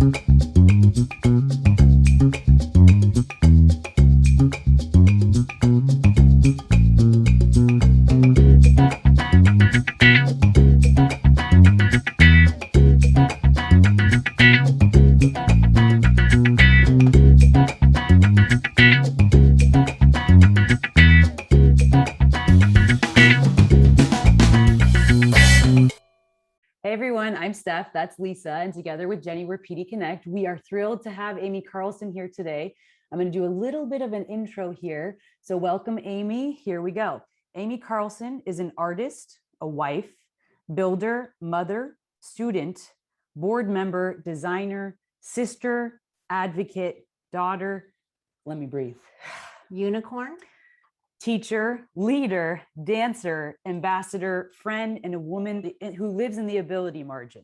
Hey everyone, I'm Steph, that's Lisa, and together with Jenny, we're PD Connect. We are thrilled to have Amy Carlson here today. I'm going to do a little bit of an intro here. So welcome, Amy. Here we go. Amy Carlson is an artist, a wife, builder, mother, student, board member, designer, sister, advocate, daughter. Let me breathe. Unicorn. Teacher, leader, dancer, ambassador, friend, and a woman who lives in the ability margin.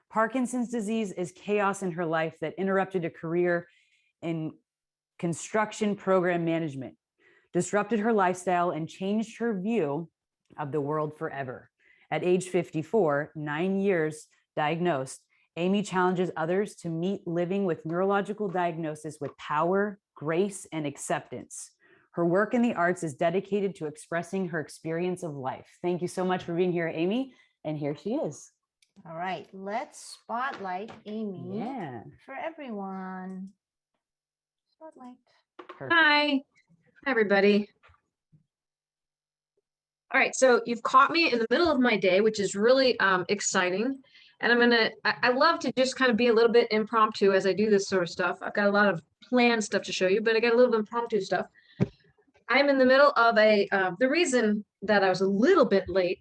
Parkinson's disease is chaos in her life that interrupted a career in construction program management, disrupted her lifestyle, and changed her view of the world forever. At age 54, 9 years diagnosed, Amy challenges others to meet living with neurological diagnosis with power, grace, and acceptance. Her work in the arts is dedicated to expressing her experience of life. Thank you so much for being here, Amy. And here she is. All right, let's spotlight Amy for everyone. Spotlight. Perfect. Hi, everybody. All right, so you've caught me in the middle of my day, which is really exciting. And I love to just kind of be a little bit impromptu as I do this sort of stuff. I've got a lot of planned stuff to show you, but I got a little impromptu stuff. I'm in the middle of the reason that I was a little bit late,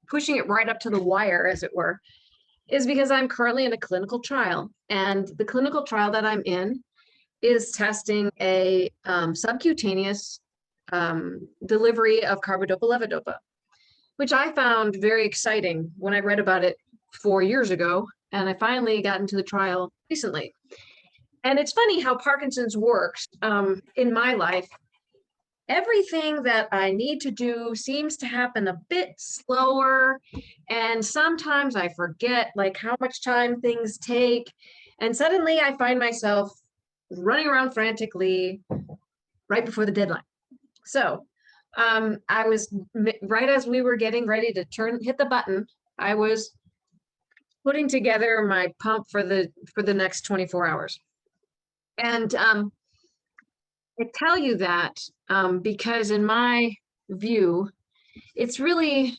pushing it right up to the wire, as it were, is because I'm currently in a clinical trial. And the clinical trial that I'm in is testing a subcutaneous delivery of carbidopa-levodopa, which I found very exciting when I read about it 4 years ago. And I finally got into the trial recently. And it's funny how Parkinson's works in my life. Everything that I need to do seems to happen a bit slower. And sometimes I forget like how much time things take. And suddenly I find myself running around frantically right before the deadline. So I was right as we were getting ready to hit the button, I was putting together my pump for the next 24 hours. And I tell you that because in my view, it's really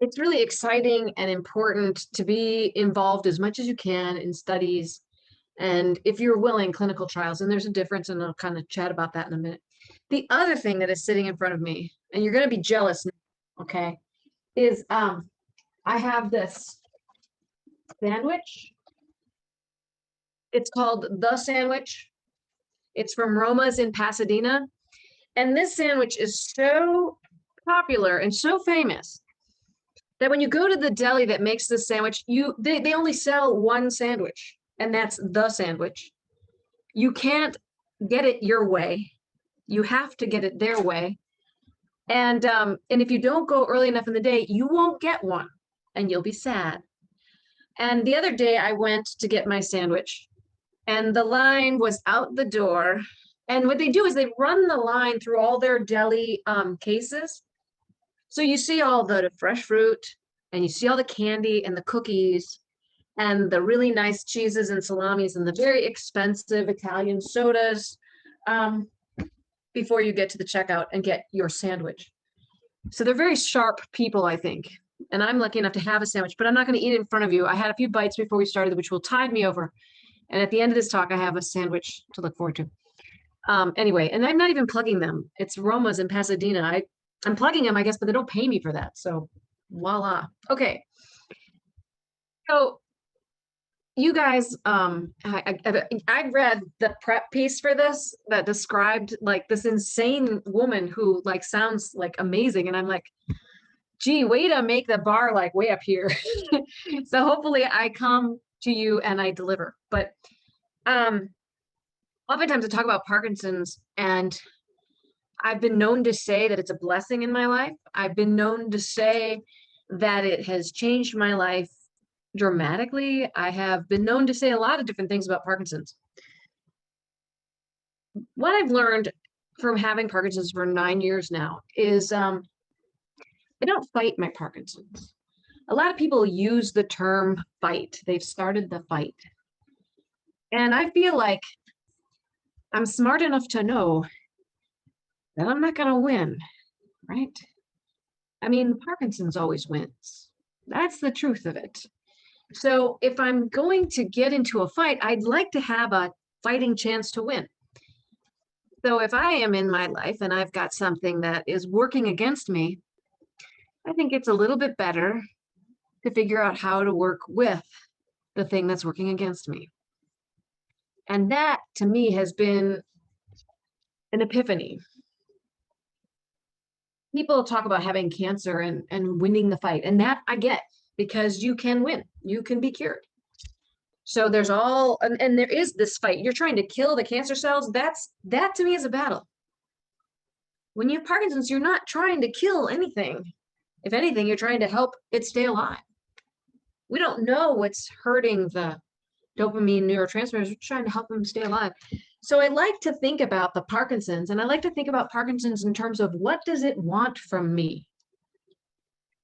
exciting and important to be involved as much as you can in studies. And if you're willing, clinical trials, and there's a difference, and I'll kind of chat about that in a minute. The other thing that is sitting in front of me, and you're going to be jealous, okay, is I have this sandwich. It's called The Sandwich. It's from Roma's in Pasadena. And this sandwich is so popular and so famous that when you go to the deli that makes this sandwich, they only sell one sandwich, and that's The Sandwich. You can't get it your way. You have to get it their way. And if you don't go early enough in the day, you won't get one, and you'll be sad. And the other day I went to get my sandwich, and the line was out the door. And what they do is they run the line through all their deli cases. So you see all the fresh fruit, and you see all the candy and the cookies and the really nice cheeses and salamis and the very expensive Italian sodas before you get to the checkout and get your sandwich. So they're very sharp people, I think. And I'm lucky enough to have a sandwich, but I'm not going to eat it in front of you. I had a few bites before we started, which will tide me over. And at the end of this talk, I have a sandwich to look forward to. Anyway, and I'm not even plugging them. It's Roma's in Pasadena. I'm plugging them, I guess, but they don't pay me for that. So voila. Okay. So you guys, I read the prep piece for this that described like this insane woman who like sounds like amazing. And I'm like, gee, way to make the bar like way up here. So hopefully I come to you and I deliver. But oftentimes I talk about Parkinson's, and I've been known to say that it's a blessing in my life. I've been known to say that it has changed my life dramatically. I have been known to say a lot of different things about Parkinson's. What I've learned from having Parkinson's for 9 years now is I don't fight my Parkinson's. A lot of people use the term fight. They've started the fight. And I feel like I'm smart enough to know that I'm not going to win, right? I mean, Parkinson's always wins. That's the truth of it. So if I'm going to get into a fight, I'd like to have a fighting chance to win. So if I am in my life and I've got something that is working against me, I think it's a little bit better to figure out how to work with the thing that's working against me. And that to me has been an epiphany. People talk about having cancer and winning the fight, and that I get, because you can win, you can be cured. So there's all, and there is this fight. You're trying to kill the cancer cells. That to me is a battle. When you have Parkinson's, you're not trying to kill anything. If anything, you're trying to help it stay alive. We don't know what's hurting the dopamine neurotransmitters. We're trying to help them stay alive. So I like to think about the Parkinson's, and I like to think about Parkinson's in terms of, what does it want from me?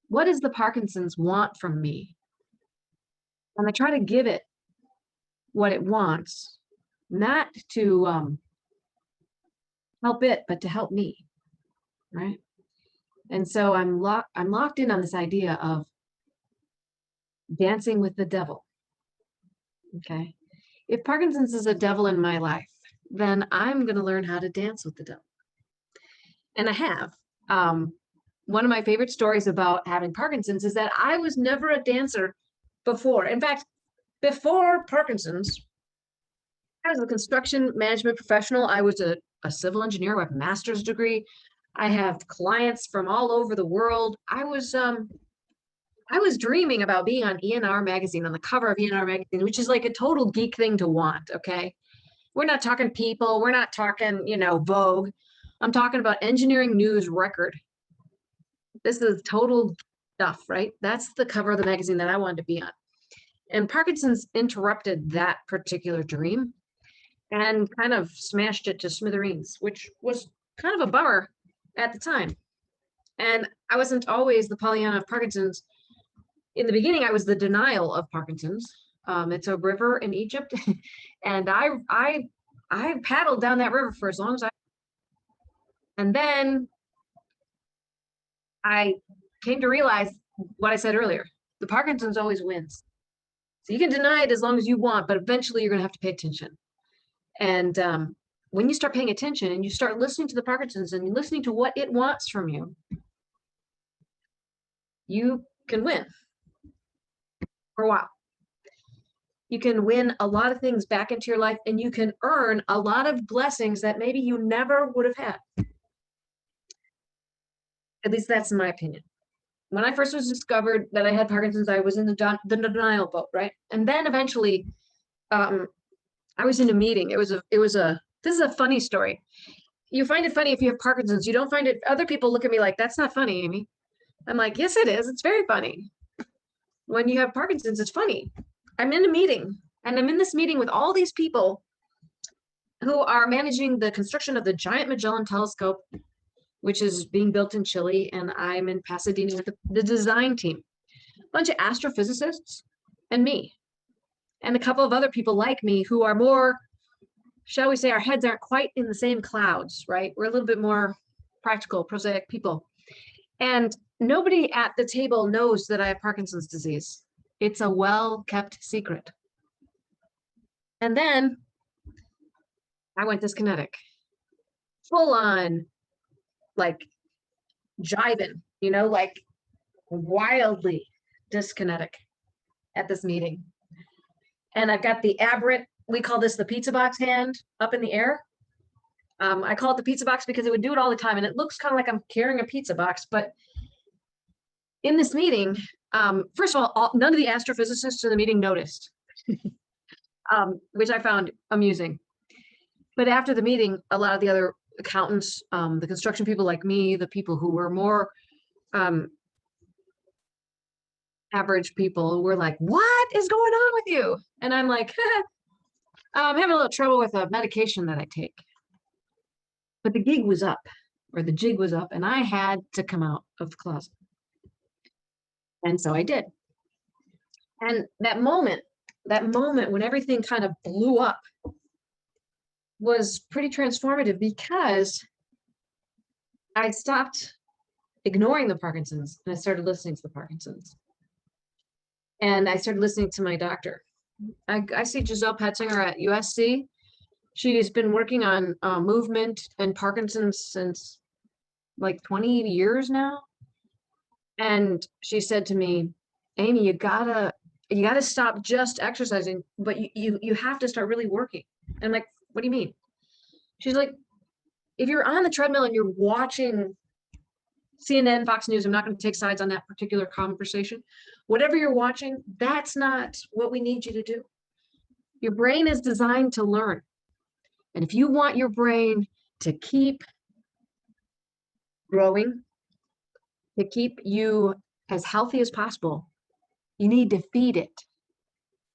What does the Parkinson's want from me? And I try to give it what it wants, not to help it, but to help me, right? And so I'm locked in on this idea of dancing with the devil. Okay. If Parkinson's is a devil in my life, then I'm going to learn how to dance with the devil. And I have. One of my favorite stories about having Parkinson's is that I was never a dancer before. In fact, before Parkinson's, I was a construction management professional. I was a civil engineer with a master's degree. I have clients from all over the world. I was dreaming about being on E&R magazine, on the cover of E&R magazine, which is like a total geek thing to want, okay? We're not talking People. We're not talking, Vogue. I'm talking about Engineering News Record. This is total stuff, right? That's the cover of the magazine that I wanted to be on. And Parkinson's interrupted that particular dream and kind of smashed it to smithereens, which was kind of a bummer at the time. And I wasn't always the Pollyanna of Parkinson's. In the beginning, I was the denial of Parkinson's. It's a river in Egypt, and I paddled down that river for as long as and then I came to realize what I said earlier: the Parkinson's always wins. So you can deny it as long as you want, but eventually you're going to have to pay attention. And when you start paying attention and you start listening to the Parkinson's and listening to what it wants from you, you can win for a while. You can win a lot of things back into your life, and you can earn a lot of blessings that maybe you never would have had. At least that's my opinion. When I first was discovered that I had Parkinson's, I was in the denial boat, right? And then eventually, I was in a meeting. This is a funny story. You find it funny if you have Parkinson's. You don't find it, other people look at me like, that's not funny, Amy. I'm like, yes, it is. It's very funny. When you have Parkinson's, it's funny. I'm in a meeting, and I'm in this meeting with all these people who are managing the construction of the Giant Magellan Telescope, which is being built in Chile, and I'm in Pasadena with the design team. A bunch of astrophysicists and me, and a couple of other people like me who are more, shall we say, our heads aren't quite in the same clouds, right? We're a little bit more practical, prosaic people. And nobody at the table knows that I have Parkinson's disease. It's a well-kept secret. And then I went dyskinetic, full on, like jiving, like wildly dyskinetic at this meeting. And I've got the aberrant, we call this the pizza box hand, up in the air. I call it the pizza box because it would do it all the time. And it looks kind of like I'm carrying a pizza box. But in this meeting, first of all, none of the astrophysicists in the meeting noticed, which I found amusing. But after the meeting, a lot of the other accountants, the construction people like me, the people who were more average people were like, what is going on with you? And I'm like, I'm having a little trouble with a medication that I take. But the gig was up, or the jig was up, and I had to come out of the closet. And so I did. And that moment when everything kind of blew up was pretty transformative, because I stopped ignoring the Parkinson's and I started listening to the Parkinson's. And I started listening to my doctor. I see Giselle Petzinger at USC. She's been working on movement and Parkinson's since like 20 years now. And she said to me, Amy, you gotta stop just exercising, but you have to start really working. And I'm like, what do you mean? She's like, if you're on the treadmill and you're watching CNN, Fox News, I'm not going to take sides on that particular conversation. Whatever you're watching, that's not what we need you to do. Your brain is designed to learn. And if you want your brain to keep growing, to keep you as healthy as possible, you need to feed it.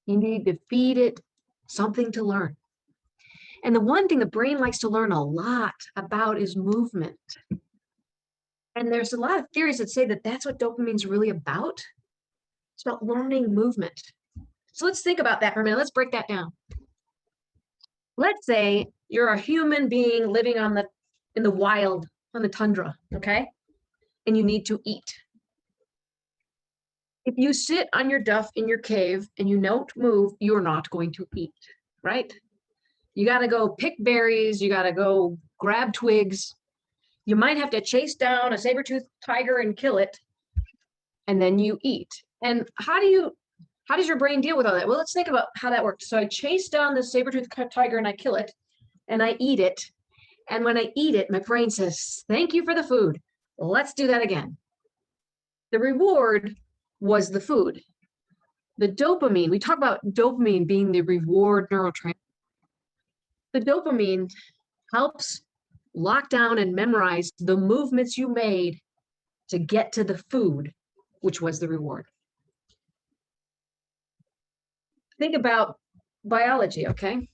You need to feed it something to learn. And the one thing the brain likes to learn a lot about is movement. And there's a lot of theories that say that that's what dopamine is really about. It's about learning movement. So let's think about that for a minute. Let's break that down. Let's say you're a human being living in the wild, on the tundra, okay? And you need to eat. If you sit on your duff in your cave and you don't move, you're not going to eat, right? You got to go pick berries. You got to go grab twigs. You might have to chase down a saber-toothed tiger and kill it, and then you eat. And how does your brain deal with all that? Well, let's think about how that works. So I chase down the saber-toothed tiger and I kill it, and I eat it. And when I eat it, my brain says, thank you for the food. Let's do that again. The reward was the food. The dopamine, we talk about dopamine being the reward neurotransmitter. The dopamine helps lock down and memorize the movements you made to get to the food, which was the reward. Think about biology, okay?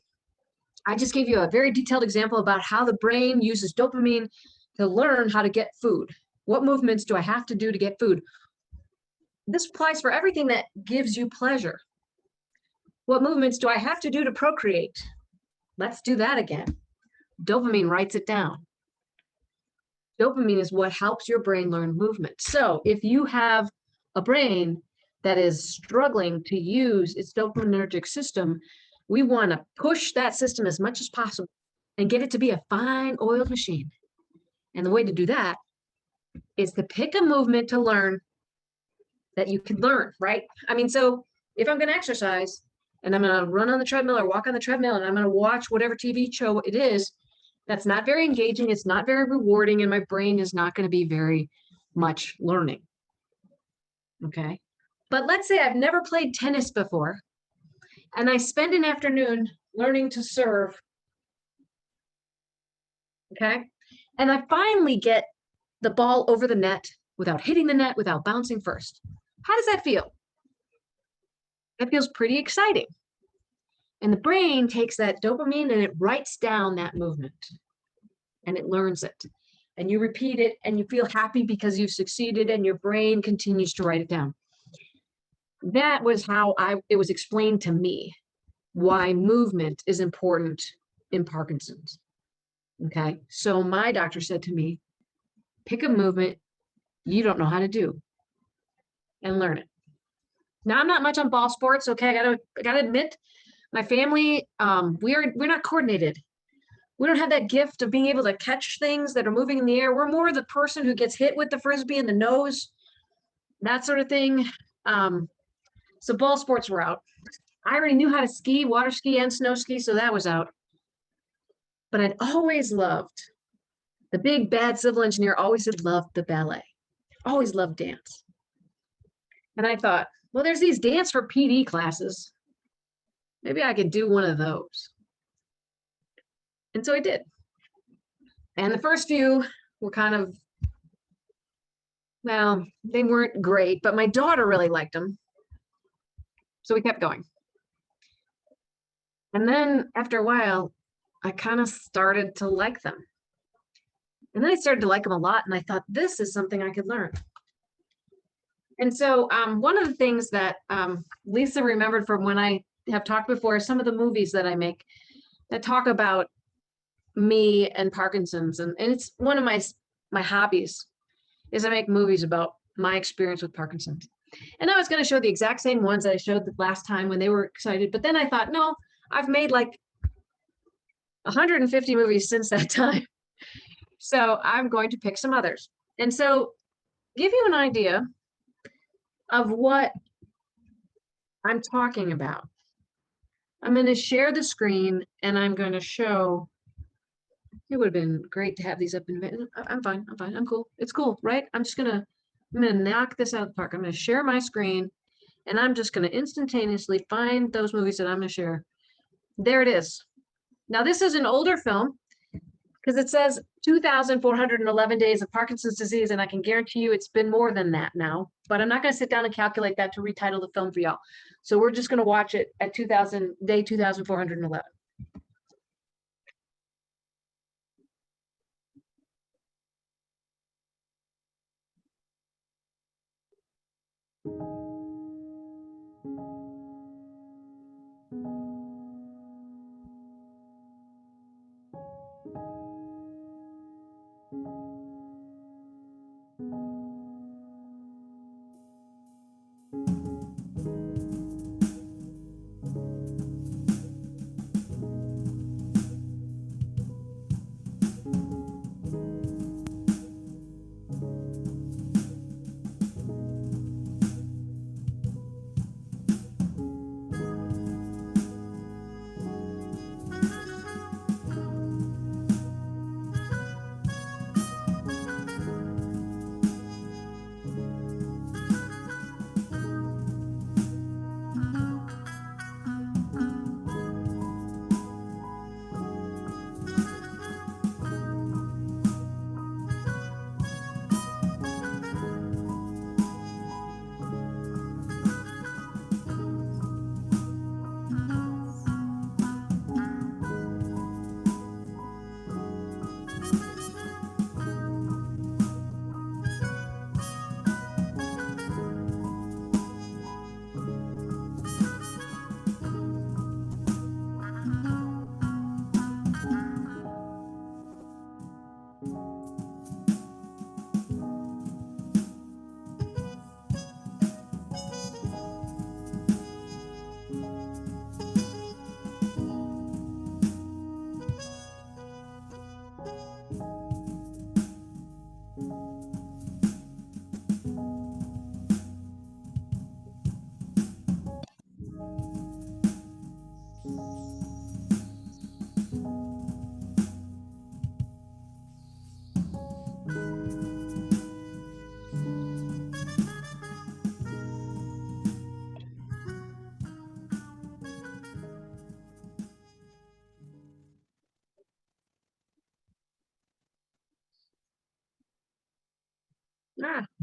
I just gave you a very detailed example about how the brain uses dopamine to learn how to get food. What movements do I have to do to get food? This applies for everything that gives you pleasure. What movements do I have to do to procreate? Let's do that again. Dopamine writes it down. Dopamine is what helps your brain learn movement. So if you have a brain that is struggling to use its dopaminergic system, we want to push that system as much as possible and get it to be a fine oiled machine. And the way to do that is to pick a movement to learn that you can learn, right? I mean, so if I'm going to exercise and I'm going to run on the treadmill or walk on the treadmill and I'm going to watch whatever TV show it is, that's not very engaging, it's not very rewarding, and my brain is not going to be very much learning. Okay? But let's say I've never played tennis before, and I spend an afternoon learning to serve. Okay? And I finally get the ball over the net without hitting the net, without bouncing first. How does that feel? That feels pretty exciting. And the brain takes that dopamine and it writes down that movement and it learns it. And you repeat it and you feel happy because you've succeeded and your brain continues to write it down. That was how it was explained to me why movement is important in Parkinson's. Okay, so my doctor said to me, pick a movement you don't know how to do and learn it. Now, I'm not much on ball sports, okay? I gotta admit, my family, we're not coordinated. We don't have that gift of being able to catch things that are moving in the air. We're more the person who gets hit with the Frisbee in the nose, that sort of thing. So ball sports were out. I already knew how to ski, water ski and snow ski, so that was out. But I'd always loved, the big bad civil engineer always had loved the ballet, always loved dance. And I thought, well, there's these dance for PD classes. Maybe I could do one of those. And so I did. And the first few were kind of Well, they weren't great, but my daughter really liked them. So we kept going. And then after a while, I kind of started to like them. And then I started to like them a lot. And I thought, this is something I could learn. And so one of the things that Lisa remembered from when I have talked before, some of the movies that I make that talk about me and Parkinson's. And it's one of my hobbies is I make movies about my experience with Parkinson's. And I was going to show the exact same ones that I showed the last time when they were excited. But then I thought, no, I've made like 150 movies since that time. So I'm going to pick some others. And so give you an idea of what I'm talking about. I'm going to share the screen and I'm going to show. It would have been great to have these up in a minute. I'm fine. I'm cool. It's cool, right? I'm going to knock this out of the park. I'm going to share my screen and I'm just going to instantaneously find those movies that I'm going to share. There it is. Now this is an older film because it says 2,411 days of Parkinson's disease. And I can guarantee you it's been more than that now, but I'm not going to sit down and calculate that to retitle the film for y'all. So we're just going to watch it at day 2,411.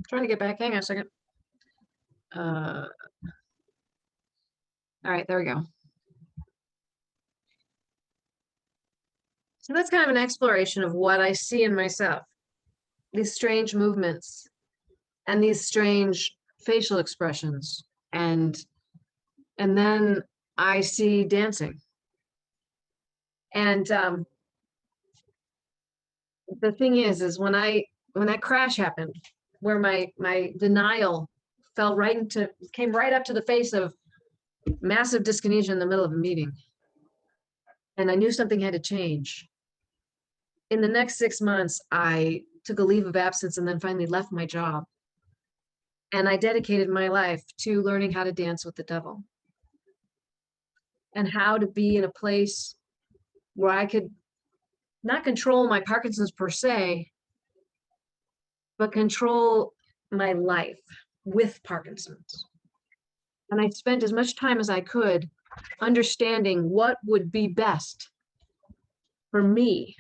Trying to get back. Hang on a second. All right, there we go. So that's kind of an exploration of what I see in myself. These strange movements and these strange facial expressions. And then I see dancing. And the thing is when that crash happened, where my denial came right up to the face of massive dyskinesia in the middle of a meeting. And I knew something had to change. In the next 6 months, I took a leave of absence and then finally left my job. And I dedicated my life to learning how to dance with the devil and how to be in a place where I could not control my Parkinson's per se, but control my life with Parkinson's. And I spent as much time as I could understanding what would be best for me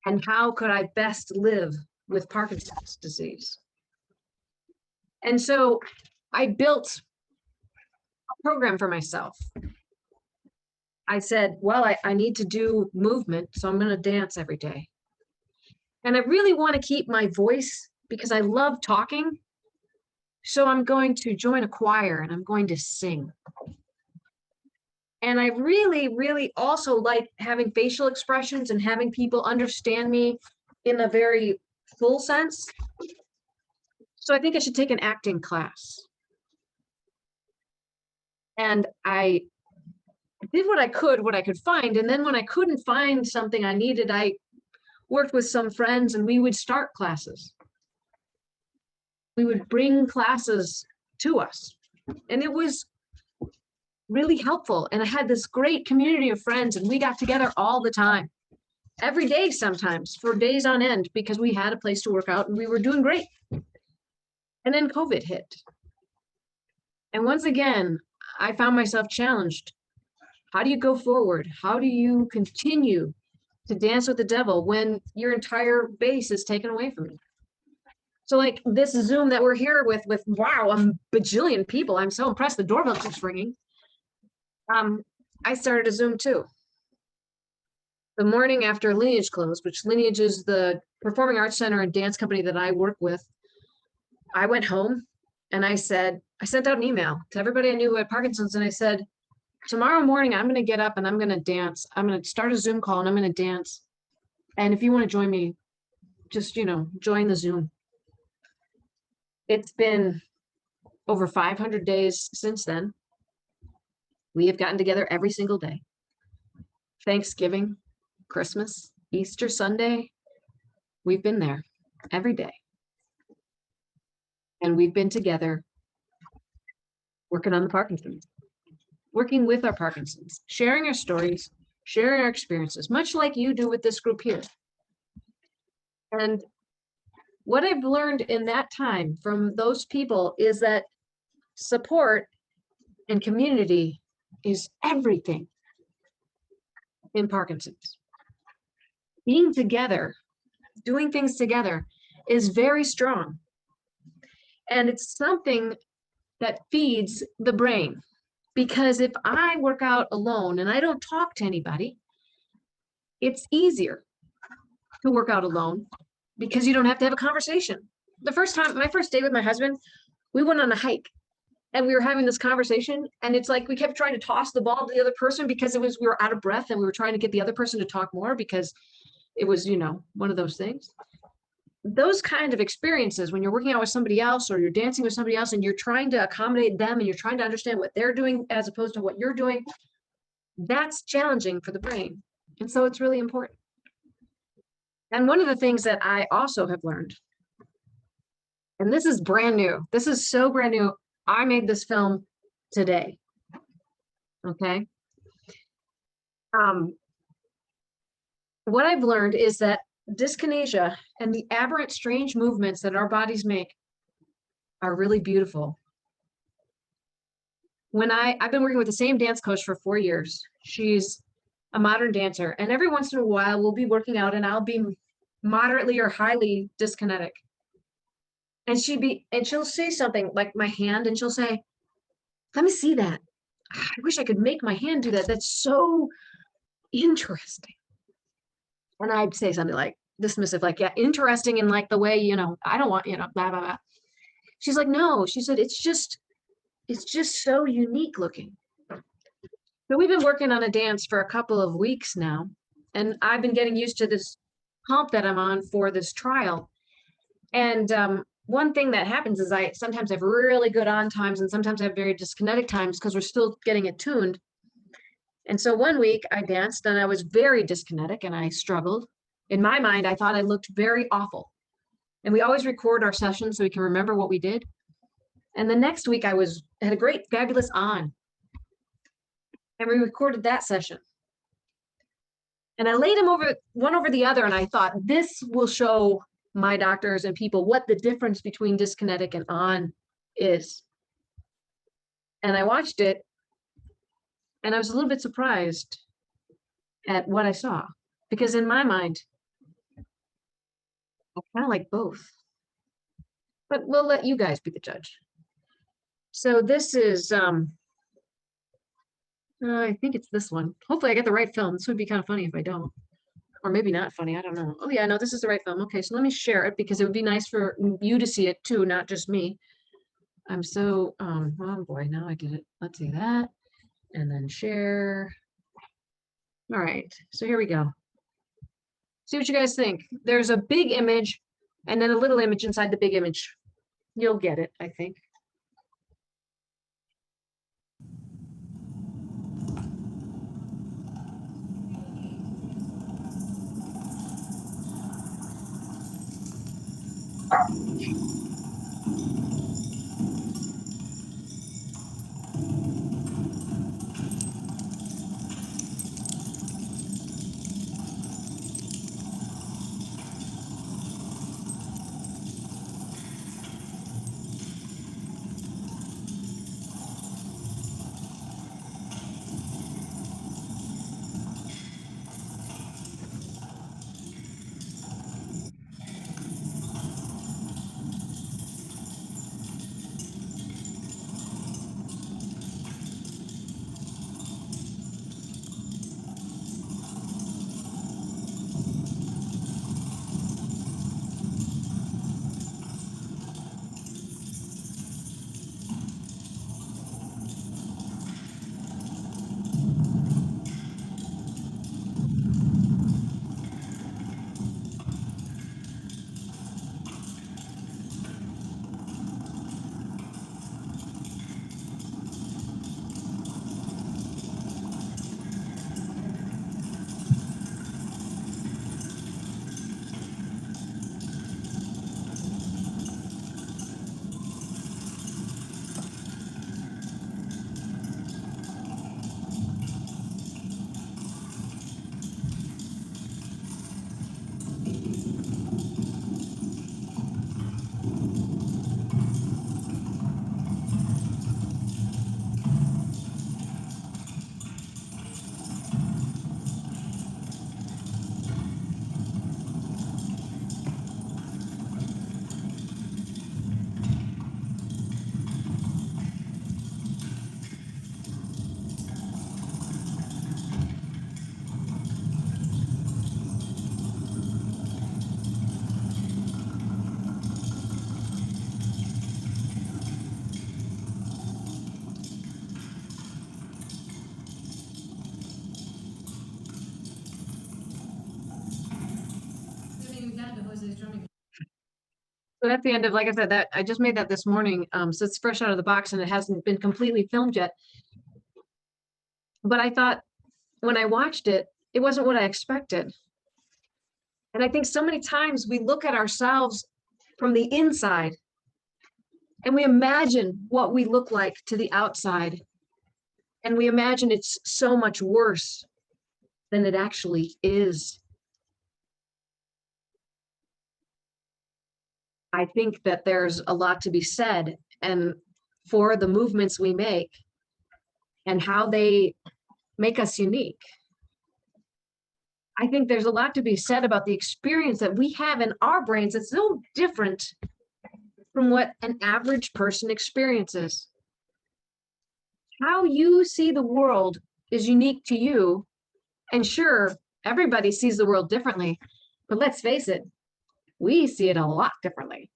and how could I best live with Parkinson's disease. And so I built a program for myself. I said, well, I need to do movement, so I'm going to dance every day. And I really want to keep my voice because I love talking. So I'm going to join a choir and I'm going to sing. And I really, really also like having facial expressions and having people understand me in a very full sense. So I think I should take an acting class. And I did what I could find. And then when I couldn't find something I needed, I worked with some friends and we would start classes. We would bring classes to us. And it was really helpful. And I had this great community of friends and we got together all the time, every day, sometimes for days on end, because we had a place to work out and we were doing great. And then COVID hit. And once again, I found myself challenged. How do you go forward? How do you continue to dance with the devil when your entire base is taken away from you? So like this Zoom that we're here with wow, a bajillion people. I'm so impressed. The doorbell keeps ringing. I started a Zoom too. The morning after Lineage closed, which Lineage is the performing arts center and dance company that I work with, I went home and I sent out an email to everybody I knew who had Parkinson's. And I said, tomorrow morning, I'm going to get up and I'm going to dance. I'm going to start a Zoom call and I'm going to dance. And if you want to join me, just, join the Zoom. It's been over 500 days since then. We have gotten together every single day. Thanksgiving, Christmas, Easter Sunday, we've been there every day. And we've been together working on the Parkinson's, working with our Parkinson's, sharing our stories, sharing our experiences, much like you do with this group here. And what I've learned in that time from those people is that support and community is everything in Parkinson's. Being together, doing things together is very strong. And it's something that feeds the brain. Because if I work out alone and I don't talk to anybody, it's easier to work out alone because you don't have to have a conversation. My first day with my husband, we went on a hike and we were having this conversation and it's like we kept trying to toss the ball to the other person because we were out of breath and we were trying to get the other person to talk more because it was, one of those things. Those kind of experiences when you're working out with somebody else or you're dancing with somebody else and you're trying to accommodate them and you're trying to understand what they're doing as opposed to what you're doing, that's challenging for the brain. And so it's really important. And one of the things that I also have learned, and this is brand new, this is so brand new, I made this film today, okay? What I've learned is that dyskinesia and the aberrant, strange movements that our bodies make are really beautiful. I've been working with the same dance coach for 4 years. She's a modern dancer, and every once in a while we'll be working out and I'll be moderately or highly dyskinetic. And she'll say something like my hand and she'll say, let me see that. I wish I could make my hand do that. That's so interesting. And I'd say something like dismissive, like, yeah, interesting in like the way, I don't want, blah, blah, blah. She's like, no, she said, it's just so unique looking. So we've been working on a dance for a couple of weeks now. And I've been getting used to this hump that I'm on for this trial. And one thing that happens is I sometimes have really good on times and sometimes I have very dyskinetic times because we're still getting it tuned. And so one week I danced and I was very dyskinetic and I struggled. In my mind, I thought I looked very awful. And we always record our sessions so we can remember what we did. And the next week I had a great, fabulous on. And we recorded that session. And I laid them one over the other and I thought this will show my doctors and people what the difference between dyskinetic and on is. And I watched it and I was a little bit surprised at what I saw, because in my mind, I kind of like both, but we'll let you guys be the judge. So this is, I think it's this one. Hopefully I get the right film. This would be kind of funny if I don't. Or maybe not funny, I don't know. Oh yeah, no, this is the right film. Okay, so let me share it because it would be nice for you to see it too, not just me. I'm so, oh boy, now I get it. Let's see that. And then share. All right, so here we go. See what you guys think. There's a big image and then a little image inside the big image. You'll get it, I think. So that's the end of, like I said, that I just made that this morning. So it's fresh out of the box and it hasn't been completely filmed yet. But I thought when I watched it, it wasn't what I expected. And I think so many times we look at ourselves from the inside and we imagine what we look like to the outside. And we imagine it's so much worse than it actually is. I think that there's a lot to be said and for the movements we make and how they make us unique. I think there's a lot to be said about the experience that we have in our brains that's so different from what an average person experiences. How you see the world is unique to you. And sure, everybody sees the world differently, but let's face it, we see it a lot differently.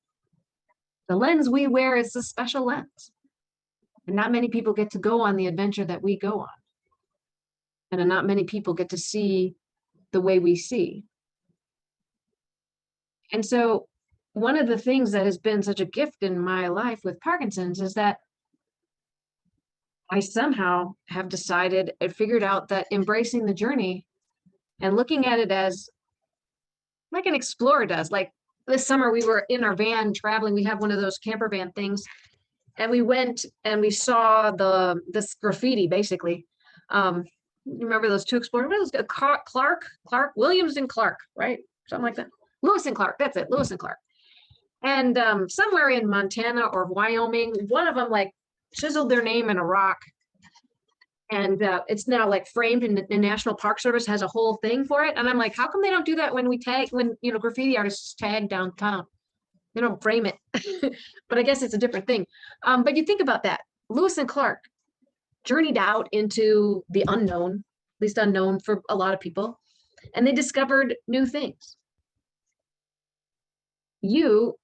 The lens we wear is a special lens. And not many people get to go on the adventure that we go on. And not many people get to see the way we see. And so one of the things that has been such a gift in my life with Parkinson's is that I somehow have decided and figured out that embracing the journey and looking at it as like an explorer does. Like this summer we were in our van traveling. We have one of those camper van things. And we went and we saw this graffiti basically. You remember those two explorers? What was it? Clark, Williams and Clark, right? Something like that. Lewis and Clark, that's it, Lewis and Clark. And somewhere in Montana or Wyoming, one of them like chiseled their name in a rock. And it's now like framed, and the National Park Service has a whole thing for it. And I'm like, how come they don't do that when graffiti artists tag downtown? They don't frame it. But I guess it's a different thing. But you think about that. Lewis and Clark journeyed out into the unknown, at least unknown for a lot of people, and they discovered new things. You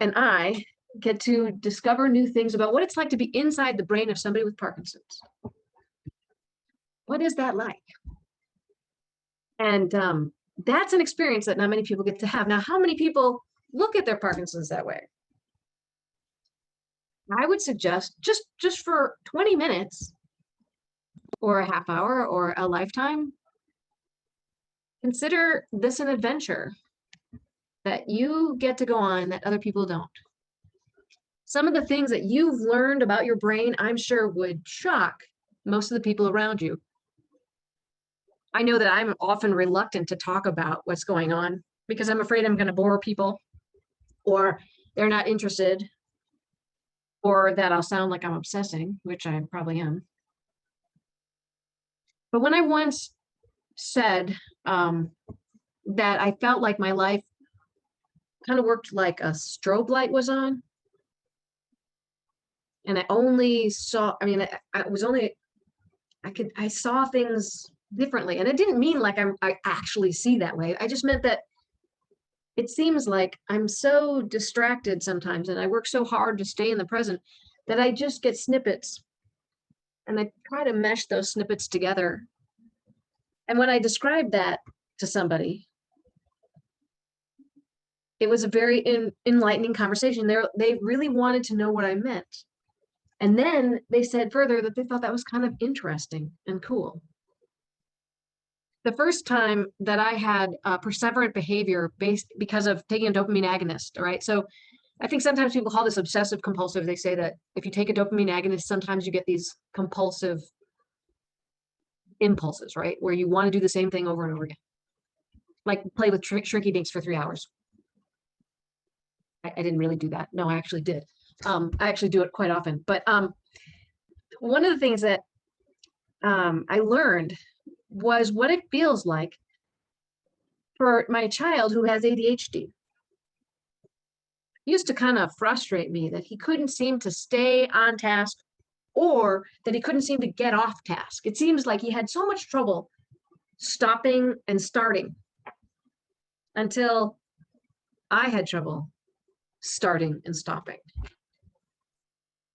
and I get to discover new things about what it's like to be inside the brain of somebody with Parkinson's. What is that like? And that's an experience that not many people get to have. Now, how many people look at their Parkinson's that way? I would suggest just for 20 minutes or a half hour or a lifetime, consider this an adventure that you get to go on that other people don't. Some of the things that you've learned about your brain, I'm sure would shock most of the people around you. I know that I'm often reluctant to talk about what's going on because I'm afraid I'm going to bore people, or they're not interested, or that I'll sound like I'm obsessing, which I probably am. But when I once said that I felt like my life kind of worked like a strobe light was on, and I only saw, I saw things differently. And it didn't mean like I actually see that way. I just meant that it seems like I'm so distracted sometimes, and I work so hard to stay in the present that I just get snippets, and I try to mesh those snippets together. And when I described that to somebody, it was a very enlightening conversation. They really wanted to know what I meant. And then they said further that they thought that was kind of interesting and cool. The first time that I had perseverant behavior because of taking a dopamine agonist, all right? So I think sometimes people call this obsessive compulsive. They say that if you take a dopamine agonist, sometimes you get these compulsive impulses, right? Where you want to do the same thing over and over again. Like play with shrinky dinks for 3 hours. I didn't really do that. No, I actually did. I actually do it quite often. But one of the things that I learned was what it feels like for my child who has ADHD. It used to kind of frustrate me that he couldn't seem to stay on task, or that he couldn't seem to get off task. It seems like he had so much trouble stopping and starting until I had trouble starting and stopping.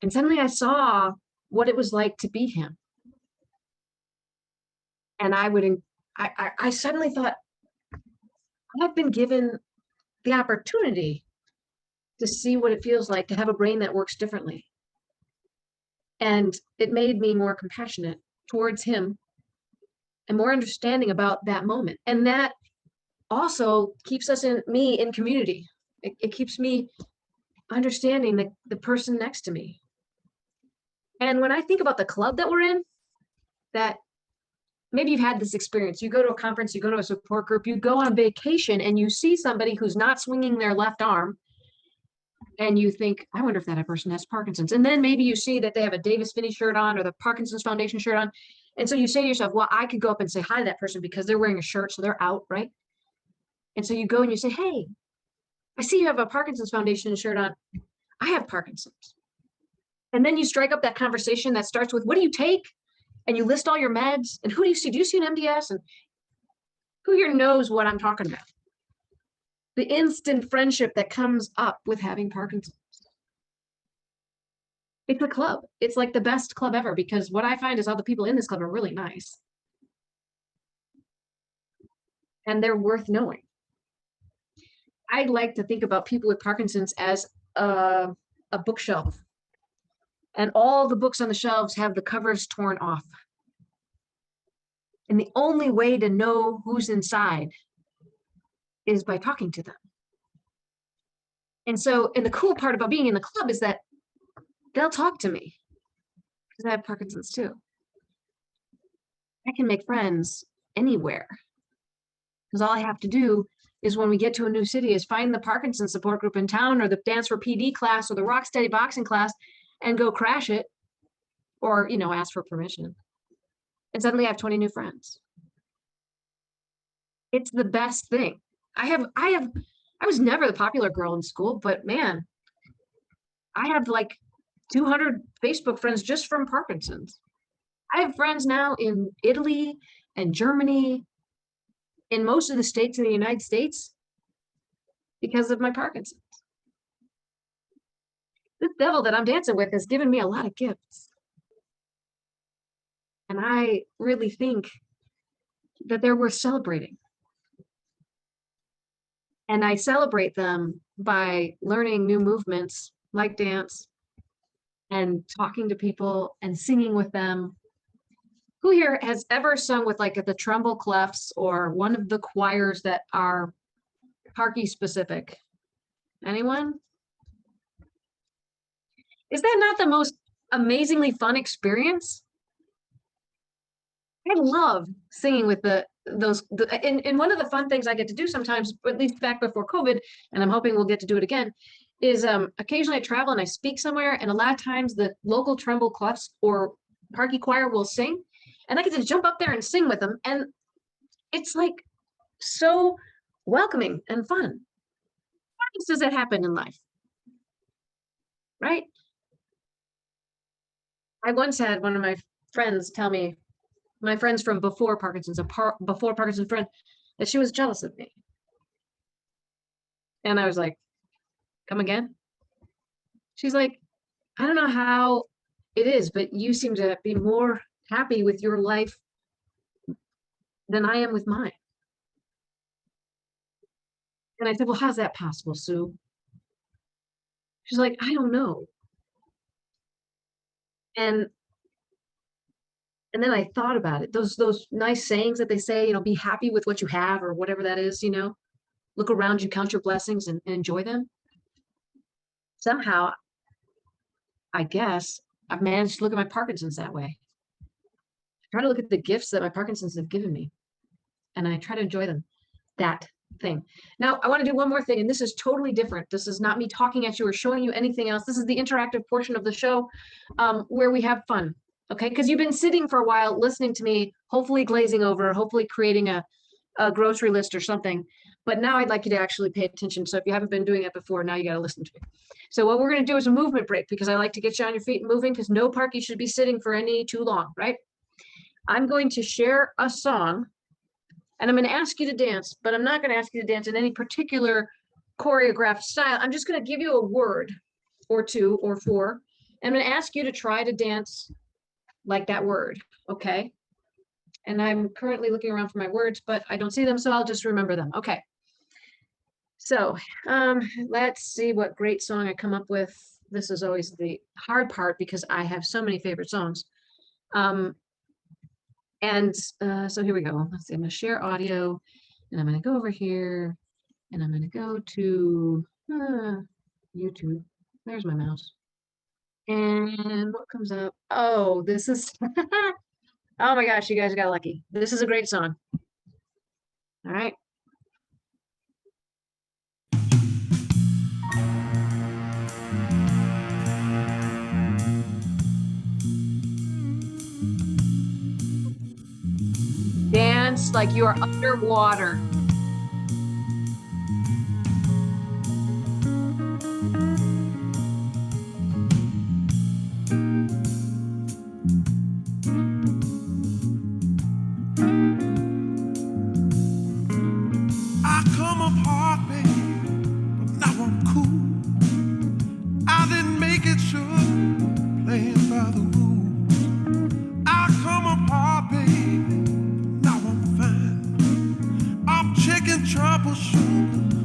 And suddenly I saw what it was like to be him. And I suddenly thought, I've been given the opportunity to see what it feels like to have a brain that works differently. And it made me more compassionate towards him and more understanding about that moment. And that also keeps me in community. It keeps me understanding the person next to me. And when I think about the club that we're in, that maybe you've had this experience, you go to a conference, you go to a support group, you go on vacation and you see somebody who's not swinging their left arm, and you think, I wonder if that person has Parkinson's. And then maybe you see that they have a Davis Finney shirt on or the Parkinson's Foundation shirt on. And so you say to yourself, well, I could go up and say hi to that person because they're wearing a shirt, so they're out, right? And so you go and you say, hey, I see you have a Parkinson's Foundation shirt on. I have Parkinson's. And then you strike up that conversation that starts with, what do you take? And you list all your meds. And who do you see? Do you see an MDS? And who here knows what I'm talking about? The instant friendship that comes up with having Parkinson's. It's a club. It's like the best club ever, because what I find is all the people in this club are really nice. And they're worth knowing. I like to think about people with Parkinson's as a bookshelf. And all the books on the shelves have the covers torn off. And the only way to know who's inside is by talking to them. And the cool part about being in the club is that they'll talk to me because I have Parkinson's too. I can make friends anywhere because all I have to do is, when we get to a new city, is find the Parkinson's support group in town, or the Dance for PD class, or the Rocksteady boxing class, and go crash it, or, ask for permission. and suddenly I have 20 new friends. It's the best thing. I was never the popular girl in school, but man, I have like 200 Facebook friends just from Parkinson's. I have friends now in Italy and Germany, in most of the states in the United States, because of my Parkinson's. This devil that I'm dancing with has given me a lot of gifts. And I really think that they're worth celebrating. And I celebrate them by learning new movements like dance and talking to people and singing with them. Who here has ever sung with like the treble clefs or one of the choirs that are Parky specific? Anyone? Is that not the most amazingly fun experience? I love singing with and one of the fun things I get to do sometimes, at least back before COVID, and I'm hoping we'll get to do it again, is occasionally I travel and I speak somewhere, and a lot of times the local treble clefs or Parky choir will sing, and I get to jump up there and sing with them, and it's like so welcoming and fun. Why does that happen in life? Right? I once had one of my friends tell me, my friends from before Parkinson's, before Parkinson's friend, that she was jealous of me. And I was like, come again? She's like, I don't know how it is, but you seem to be more happy with your life than I am with mine. And I said, well, how's that possible, Sue? She's like, I don't know. And then I thought about it. Those nice sayings that they say, you know, be happy with what you have or whatever that is, you know, look around you, count your blessings and enjoy them. Somehow, I guess, I've managed to look at my Parkinson's that way. I try to look at the gifts that my Parkinson's have given me, and I try to enjoy them. That thing. Now, I want to do one more thing, and this is totally different. This is not me talking at you or showing you anything else. This is the interactive portion of the show where we have fun. Okay, because you've been sitting for a while listening to me, hopefully glazing over, hopefully creating a grocery list or something. But now I'd like you to actually pay attention. So if you haven't been doing it before, now you got to listen to me. So what we're going to do is a movement break, because I like to get you on your feet and moving, because no Parky should be sitting for any too long, right? I'm going to share a song, and I'm going to ask you to dance, but I'm not going to ask you to dance in any particular choreographed style. I'm just going to give you a word or two or four. And I'm going to ask you to try to dance like that word, okay? And I'm currently looking around for my words, but I don't see them, so I'll just remember them. Okay. So let's see what great song I come up with. This is always the hard part because I have so many favorite songs. So here we go. Let's see, I'm gonna share audio, and I'm gonna go over here, and I'm gonna go to YouTube. There's my mouse. And what comes up? Oh, this is, oh my gosh, you guys got lucky. This is a great song. All right. Dance like you are underwater.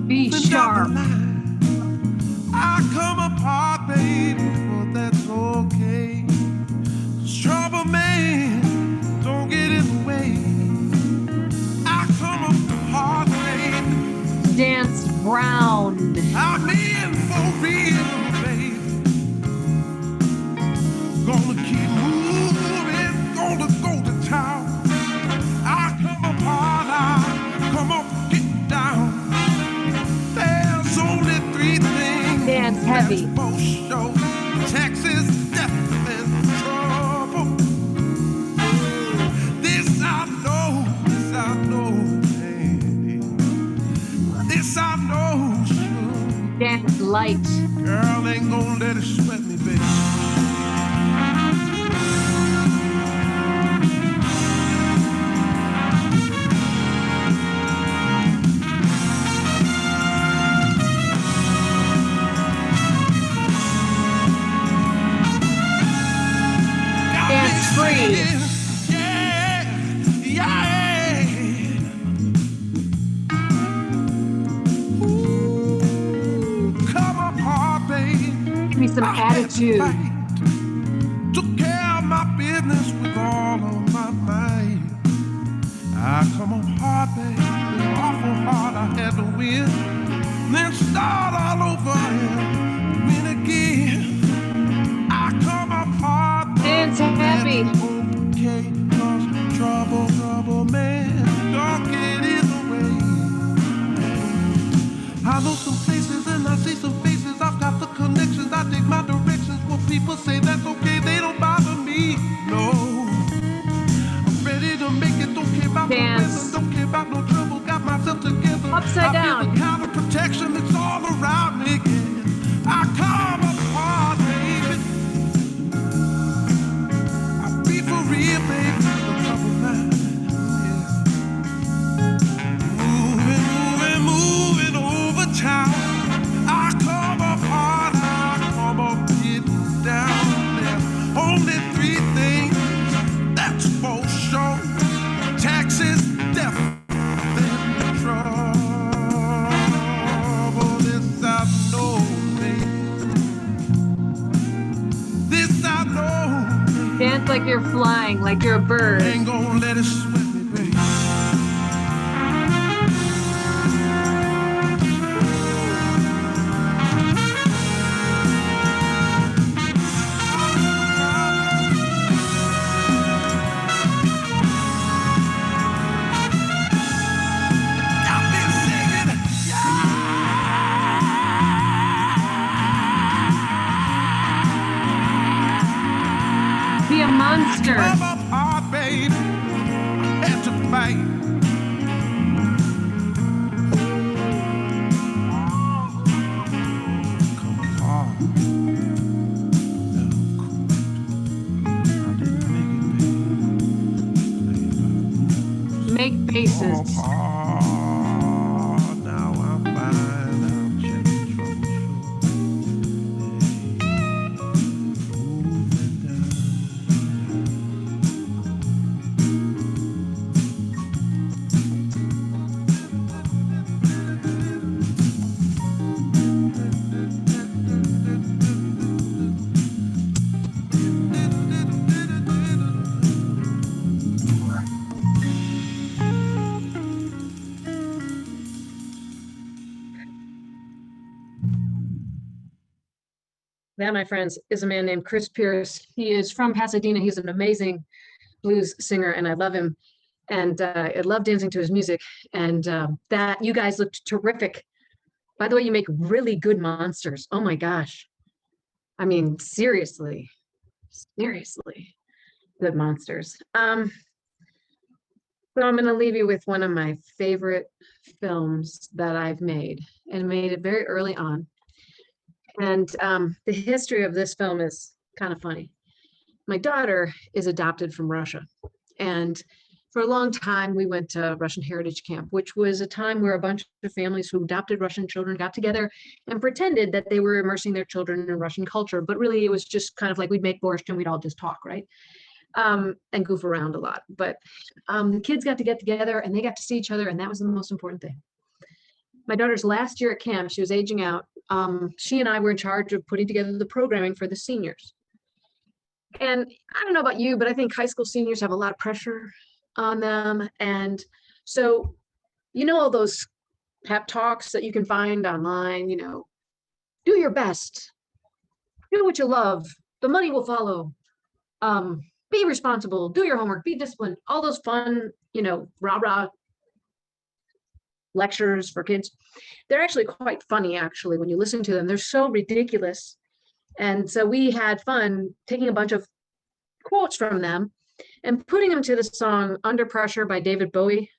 Be sharp. I come apart, baby, but that's okay. 'Cause trouble, man, don't get in the way. I come apart, baby. Dance brown. I'm in for real, baby. Gonna keep moving, gonna go to town. I come apart, I come up, get down. There's only three things. Dance heavy. For sure. Texas, death and trouble. light. Girl ain't gonna let it sweat me, baby. Dance free. Yeah, yeah. Ooh, come apart, babe. Give me some I had to attitude. fight. Took care of my business with all of my might. I come apart, babe. Awful hard I had to win. Then start all over and win again. I come apart. Dance happy. Okay, 'cause trouble, man, don't get in the way. I know some places and I see some faces. I've got the connections. I take my directions. What people say, that's okay. They don't bother me. No, I'm ready to make it. Don't care about the weather. Don't care about no trouble. Got myself together. Upside I down. feel the kind of protection that's all around me. Yeah. I come apart, baby. Be for real, baby. Trouble man. Yeah. Moving over town. I come apart. I come up getting down. There's only three things that's for sure: taxes, death, and trouble. This I know, baby. This I know. Dance like you're flying, like you're a bird. Ain't gonna let it sweat me, baby. Got me singing, Be a monster. come apart, baby. Had to fight. Come apart. Make faces. Apart. Now I'm fine. I'm checking troubleshoot. Moving down. That, my friends, is a man named Chris Pierce. He is from Pasadena. He's an amazing blues singer, and I love him. And I love dancing to his music. And that you guys looked terrific. By the way, you make really good monsters. Oh my gosh. I mean, seriously good monsters. So I'm going to leave you with one of my favorite films that I've made, and made it very early on. And the history of this film is kind of funny. My daughter is adopted from Russia. And for a long time, we went to Russian Heritage Camp, which was a time where a bunch of families who adopted Russian children got together and pretended that they were immersing their children in Russian culture. But really, it was just kind of like we'd make borscht and we'd all just talk, right? And goof around a lot. But the kids got to get together and they got to see each other. And that was the most important thing. My daughter's last year at camp, she was aging out. She and I were in charge of putting together the programming for the seniors. And I don't know about you, but I think high school seniors have a lot of pressure on them. And so, you know, all those pep talks that you can find online, you know, do your best, do what you love, the money will follow, be responsible, do your homework, be disciplined, all those fun, you know, rah-rah lectures for kids. They're actually quite funny, actually, when you listen to them. They're so ridiculous. And so we had fun taking a bunch of quotes from them and putting them to the song Under Pressure by David Bowie.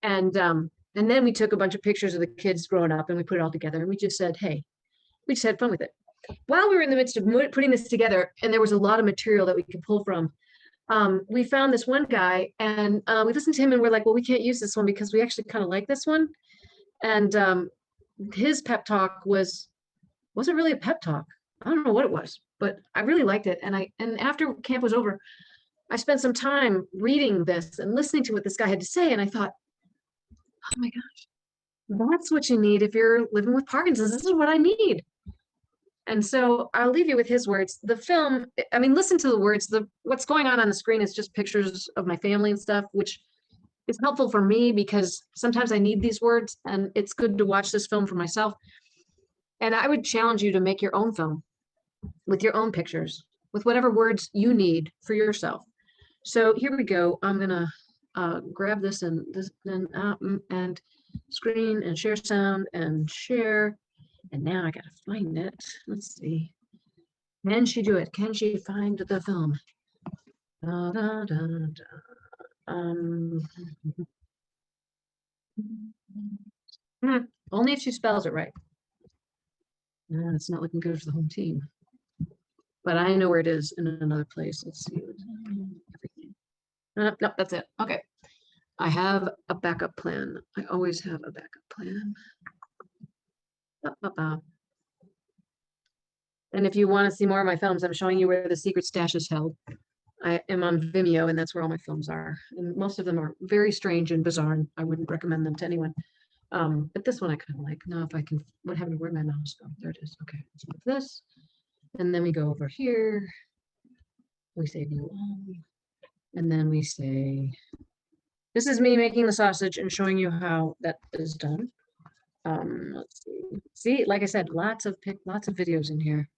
And then we took a bunch of pictures of the kids growing up and we put it all together and we just said, hey, we just had fun with it. While we were in the midst of putting this together, and there was a lot of material that we could pull from, we found this one guy, and we listened to him, and we're like, well, we can't use this one because we actually kind of like this one. And his pep talk wasn't really a pep talk. I don't know what it was, but I really liked it. And after camp was over, I spent some time reading this and listening to what this guy had to say, and I thought, oh my gosh, that's what you need if you're living with Parkinson's. This is what I need. And so I'll leave you with his words. The film, I mean, listen to the words. What's going on the screen is just pictures of my family and stuff, which is helpful for me because sometimes I need these words, and it's good to watch this film for myself. And I would challenge you to make your own film with your own pictures, with whatever words you need for yourself. So here we go. I'm gonna grab this and screen and share sound and share. And now I gotta find it. Let's see. Can she do it? Can she find the film? Da, da, da, da. Only if she spells it right. It's not looking good for the home team. But I know where it is in another place. Let's see. Everything. No, that's it. Okay. I have a backup plan. I always have a backup plan. And if you want to see more of my films, I'm showing you where the secret stash is held. I am on Vimeo, and that's where all my films are. And most of them are very strange and bizarre, and I wouldn't recommend them to anyone. But this one I kind of like. Now if I can, what happened to where my mouse go? There it is. Okay, let's move this. And then we go over here. We say view all. And then we say, this is me making the sausage and showing you how that is done. Let's see. See, like I said, lots of videos in here.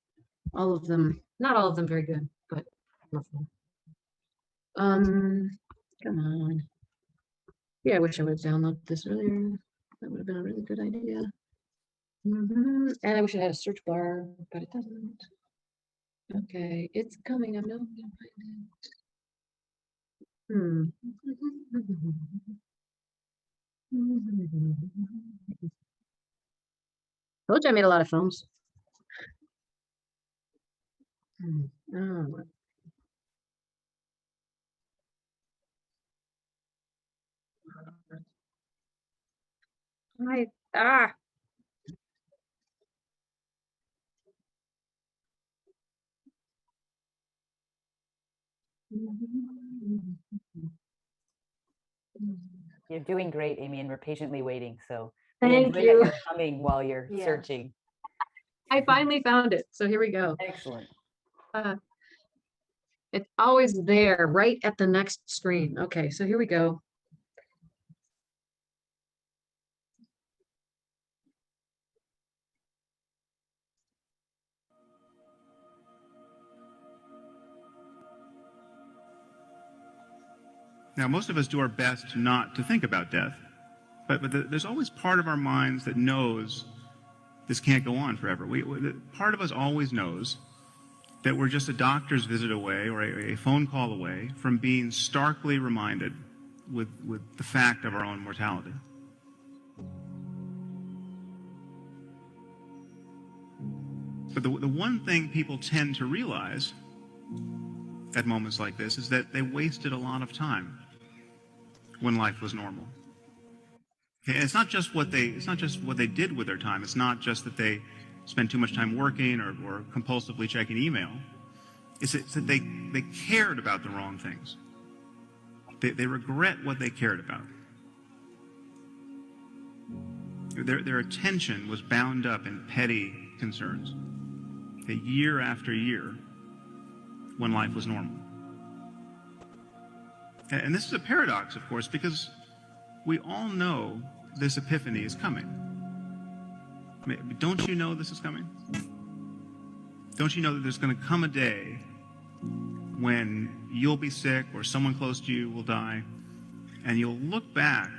All of them, not all of them very good, but wonderful. Come on. Yeah, I wish I would have downloaded this earlier. That would have been a really good idea. And I wish I had a search bar, but it doesn't. Okay, it's coming. I know I'm gonna find it. Told you I made a lot of films. Oh. You're doing great, Amy, and we're patiently waiting. So Thank agree you. that you're coming while you're searching. I finally found it. So here we go. Excellent. It's always there, right at the next screen. Okay, so here we go. Now, most of us do our best not to think about death, but there's always part of our minds that knows this can't go on forever. Part of us always knows that we're just a doctor's visit away or a phone call away from being starkly reminded with the fact of our own mortality. But the one thing people tend to realize at moments like this is that they wasted a lot of time when life was normal. Okay, and it's not just what they did with their time. It's not just that they spent too much time working or compulsively checking email. It's that they cared about the wrong things. They regret what they cared about. Their attention was bound up in petty concerns, year after year, when life was normal. And this is a paradox, of course, because we all know this epiphany is coming. I mean, don't you know this is coming? Don't you know that there's going to come a day when you'll be sick or someone close to you will die, and you'll look back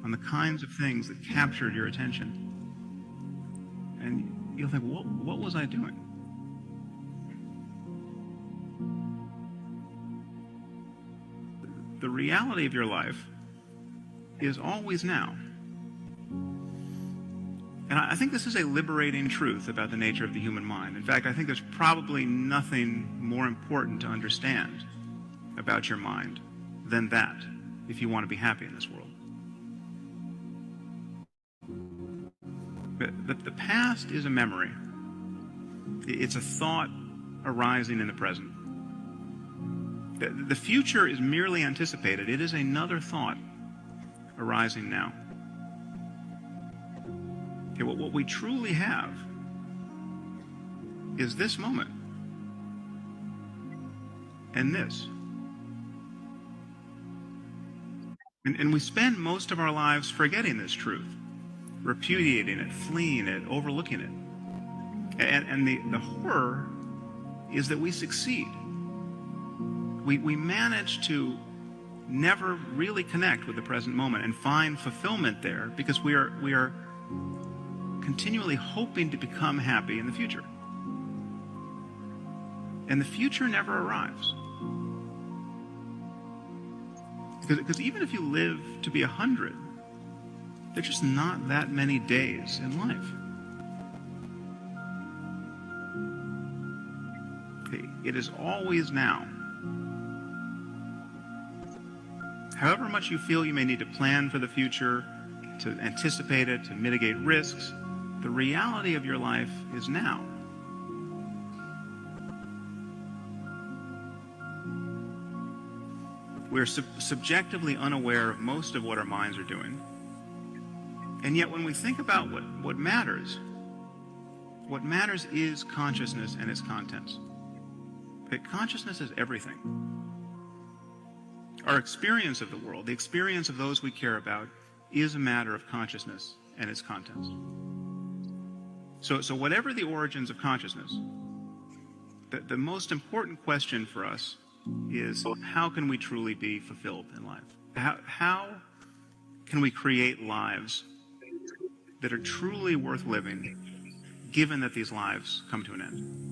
on the kinds of things that captured your attention, and you'll think, what was I doing? The reality of your life is always now. And I think this is a liberating truth about the nature of the human mind. In fact, I think there's probably nothing more important to understand about your mind than that, if you want to be happy in this world. The past is a memory. It's a thought arising in the present. The future is merely anticipated. It is another thought arising now. Okay, what we truly have is this moment and this. And we spend most of our lives forgetting this truth, repudiating it, fleeing it, overlooking it. And the horror is that we succeed. We manage to never really connect with the present moment and find fulfillment there because we are continually hoping to become happy in the future. And the future never arrives. Because even if you live to be 100, there's just not that many days in life. Okay, it is always now. However much you feel you may need to plan for the future, to anticipate it, to mitigate risks, the reality of your life is now. We're subjectively unaware of most of what our minds are doing. And yet when we think about what matters is consciousness and its contents. Okay, consciousness is everything. Our experience of the world, the experience of those we care about, is a matter of consciousness and its contents. So whatever the origins of consciousness, the most important question for us is how can we truly be fulfilled in life? How can we create lives that are truly worth living, given that these lives come to an end?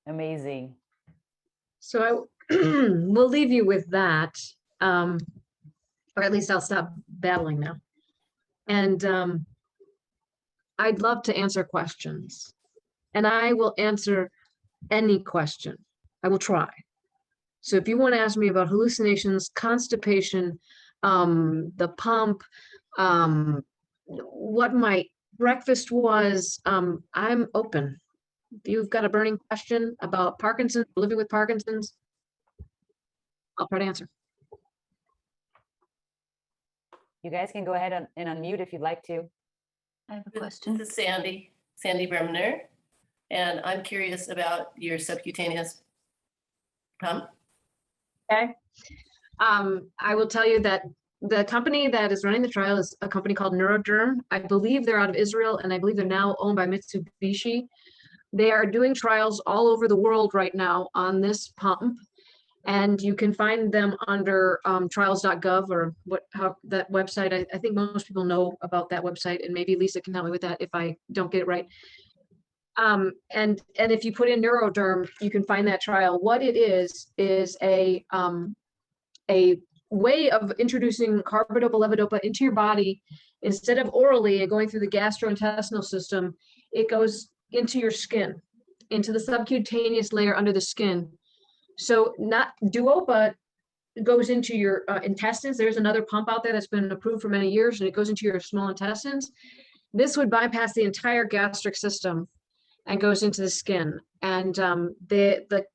Amazing. So we'll leave you with that, or at least I'll stop battling now. And I'd love to answer questions, and I will answer any question. I will try. So if you want to ask me about hallucinations, constipation, the pump, what my breakfast was, I'm open. If you've got a burning question about Parkinson's, living with Parkinson's, I'll try to answer. You guys can go ahead and unmute if you'd like to. I have a question. This is Sandy Bremner, and I'm curious about your subcutaneous pump. Okay. I will tell you that the company that is running the trial is a company called Neuroderm. I believe they're out of Israel, and I believe they're now owned by Mitsubishi. They are doing trials all over the world right now on this pump, and you can find them under trials.gov or that website. I think most people know about that website, and maybe Lisa can help me with that if I don't get it right. And if you put in Neuroderm, you can find that trial. What it is a way of introducing carbidopa-levodopa into your body. Instead of orally and going through the gastrointestinal system, it goes into your skin, into the subcutaneous layer under the skin. So Duopa goes into your intestines. There's another pump out there that's been approved for many years, and it goes into your small intestines. This would bypass the entire gastric system and goes into the skin. And the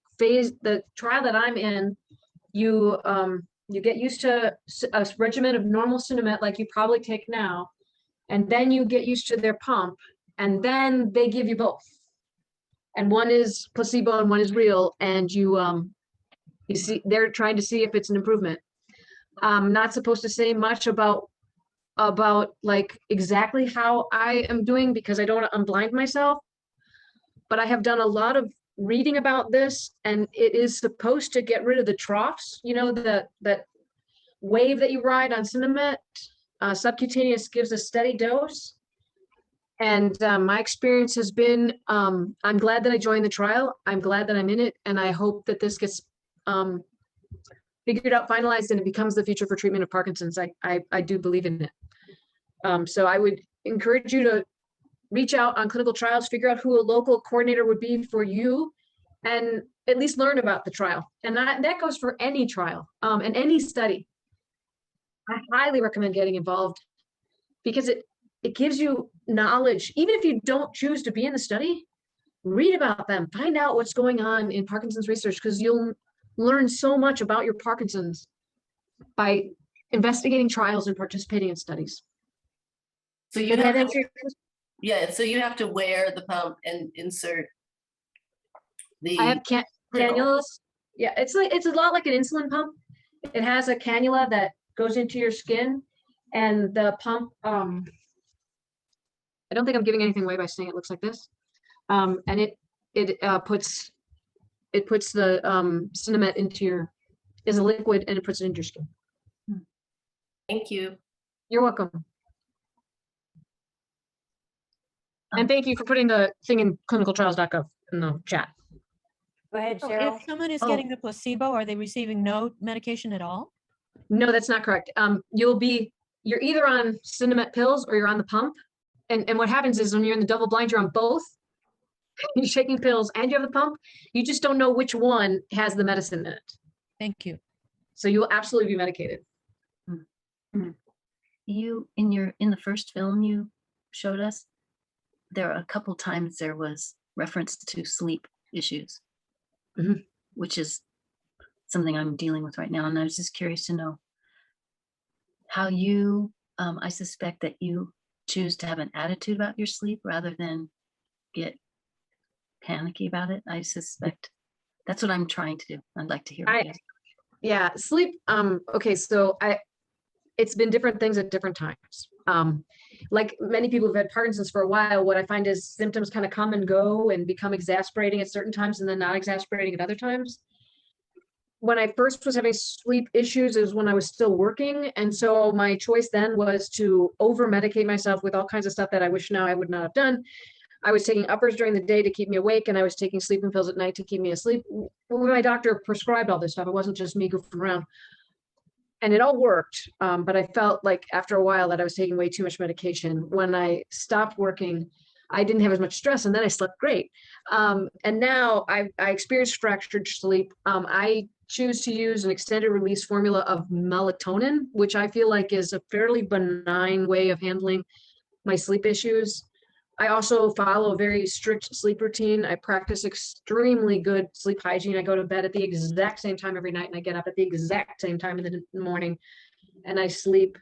trial that I'm in, you get used to a regimen of normal Sinemet like you probably take now, and then you get used to their pump, and then they give you both. And one is placebo and one is real, and you see they're trying to see if it's an improvement. I'm not supposed to say much about like exactly how I am doing because I don't want to unblind myself, but I have done a lot of reading about this, and it is supposed to get rid of the troughs, that wave that you ride on Cinemet. Subcutaneous gives a steady dose. And my experience has been, I'm glad that I joined the trial. I'm glad that I'm in it. And I hope that this gets figured out, finalized, and it becomes the future for treatment of Parkinson's. I do believe in it. So I would encourage you to reach out on clinical trials, figure out who a local coordinator would be for you, and at least learn about the trial. And that goes for any trial and any study. I highly recommend getting involved because it gives you knowledge. Even if you don't choose to be in the study, read about them, find out what's going on in Parkinson's research, because you'll learn so much about your Parkinson's by investigating trials and participating in studies. So you Did that have answer to, your question? yeah, so you have to wear the pump and insert the. I have cannulas. Yeah, it's a lot like an insulin pump. It has a cannula that goes into your skin, and the pump, I don't think I'm giving anything away by saying it looks like this. And it puts the Cinemet into is a liquid, and it puts it into your skin. Thank you. You're welcome. And thank you for putting the thing in clinicaltrials.gov in the chat. Go ahead, So Cheryl. if someone is Oh. getting the placebo, are they receiving no medication at all? No, that's not correct. You're either on Cinemet pills or you're on the pump. And what happens is when you're in the double blind, you're on both. You're taking pills and you have the pump. You just don't know which one has the medicine in it. Thank you. So you will absolutely be medicated. You in the first film you showed us, there are a couple times there was reference to sleep issues, Mhm. which is something I'm dealing with right now. And I was just curious to know how you, I suspect that you choose to have an attitude about your sleep rather than get panicky about it. I suspect that's what I'm trying to do. I'd like to hear what you say. Yeah, sleep. Okay, so it's been different things at different times. Like many people who've had Parkinson's for a while, what I find is symptoms kind of come and go and become exasperating at certain times and then not exasperating at other times. When I first was having sleep issues is when I was still working. And so my choice then was to over medicate myself with all kinds of stuff that I wish now I would not have done. I was taking uppers during the day to keep me awake, and I was taking sleeping pills at night to keep me asleep. My doctor prescribed all this stuff. It wasn't just me goofing around. And it all worked, but I felt like after a while that I was taking way too much medication. When I stopped working, I didn't have as much stress, and then I slept great. And now I experienced fractured sleep. I choose to use an extended release formula of melatonin, which I feel like is a fairly benign way of handling my sleep issues. I also follow a very strict sleep routine. I practice extremely good sleep hygiene. I go to bed at the exact same time every night, and I get up at the exact same time in the morning. And I sleep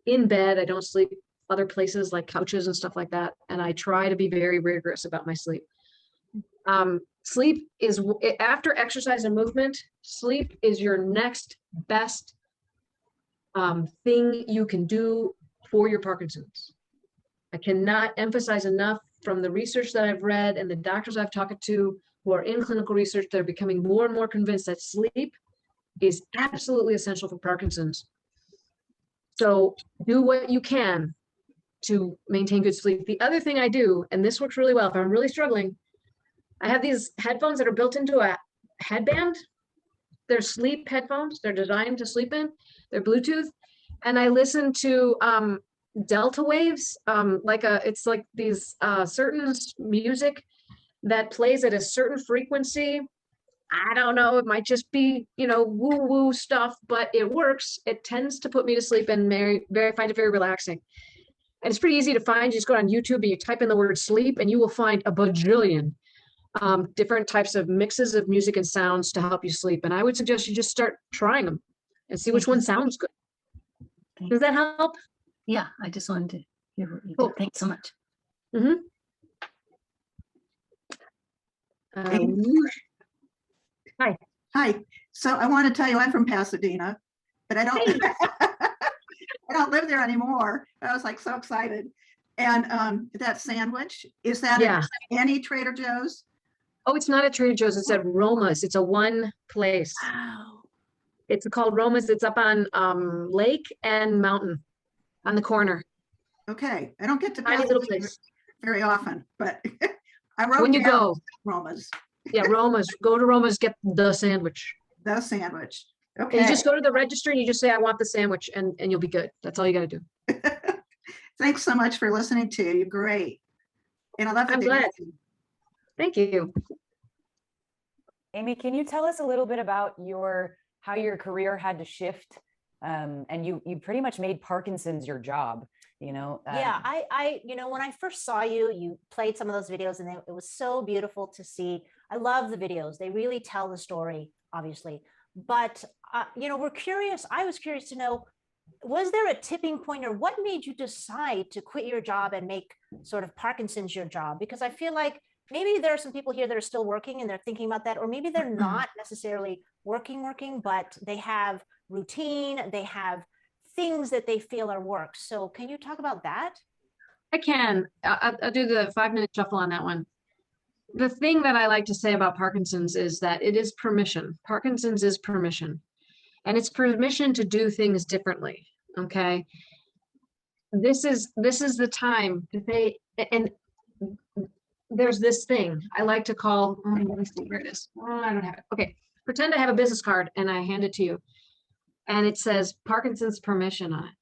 in bed. I don't sleep other places like couches and stuff like that. And I try to be very rigorous about my sleep. Sleep is, after exercise and movement, sleep is your next best thing you can do for your Parkinson's. I cannot emphasize enough, from the research that I've read and the doctors I've talked to who are in clinical research, they're becoming more and more convinced that sleep is absolutely essential for Parkinson's. So do what you can to maintain good sleep. The other thing I do, and this works really well if I'm really struggling, I have these headphones that are built into a headband. They're sleep headphones. They're designed to sleep in. They're Bluetooth. And I listen to delta waves, it's like these certain music that plays at a certain frequency. I don't know, it might just be, woo woo stuff, but it works. It tends to put me to sleep and find it very relaxing. And it's pretty easy to find. You just go on YouTube and you type in the word sleep, and you will find a bajillion different types of mixes of music and sounds to help you sleep. And I would suggest you just start trying them and see which one sounds good. Does that help? Yeah, I just wanted to hear what you Cool. did. Thanks so much. Hi. Hi. So I want to tell you, I'm from Pasadena, but I don't, I don't live there anymore. I was like so excited. And that sandwich, is that Yeah. at any Trader Joe's? Oh, it's not at Trader Joe's. It's at Roma's. It's a one place. Wow. It's called Roma's. It's up on Lake and Mountain on the corner. Okay, I don't get to Tiny little Pasadena place. very often, but I wrote When you down go, Roma's, yeah, Roma's. Go to Roma's, get the sandwich. the sandwich. And Okay. you just go to the register and you just say, I want the sandwich, and you'll be good. That's all you got to do. Thanks so much for listening to you. You're great. And I love I'm the glad. dancing. Thank you. Amy, can you tell us a little bit about how your career had to shift? And you pretty much made Parkinson's your job, you know? Yeah, I, when I first saw you, you played some of those videos and it was so beautiful to see. I love the videos. They really tell the story, obviously. But, we're curious. I was curious to know, was there a tipping point, or what made you decide to quit your job and make sort of Parkinson's your job? Because I feel like maybe there are some people here that are still working and they're thinking about that, or maybe they're not necessarily working, but they have routine, they have things that they feel are work. So can you talk about that? I can. I'll do the 5-minute shuffle on that one. The thing that I like to say about Parkinson's is that it is permission. Parkinson's is permission. And it's permission to do things differently. Okay. This is the time to say, and there's this thing I like to call, let me see where it is. Oh, I don't have it. Okay. Pretend I have a business card and I hand it to you. And it says Parkinson's permission on it.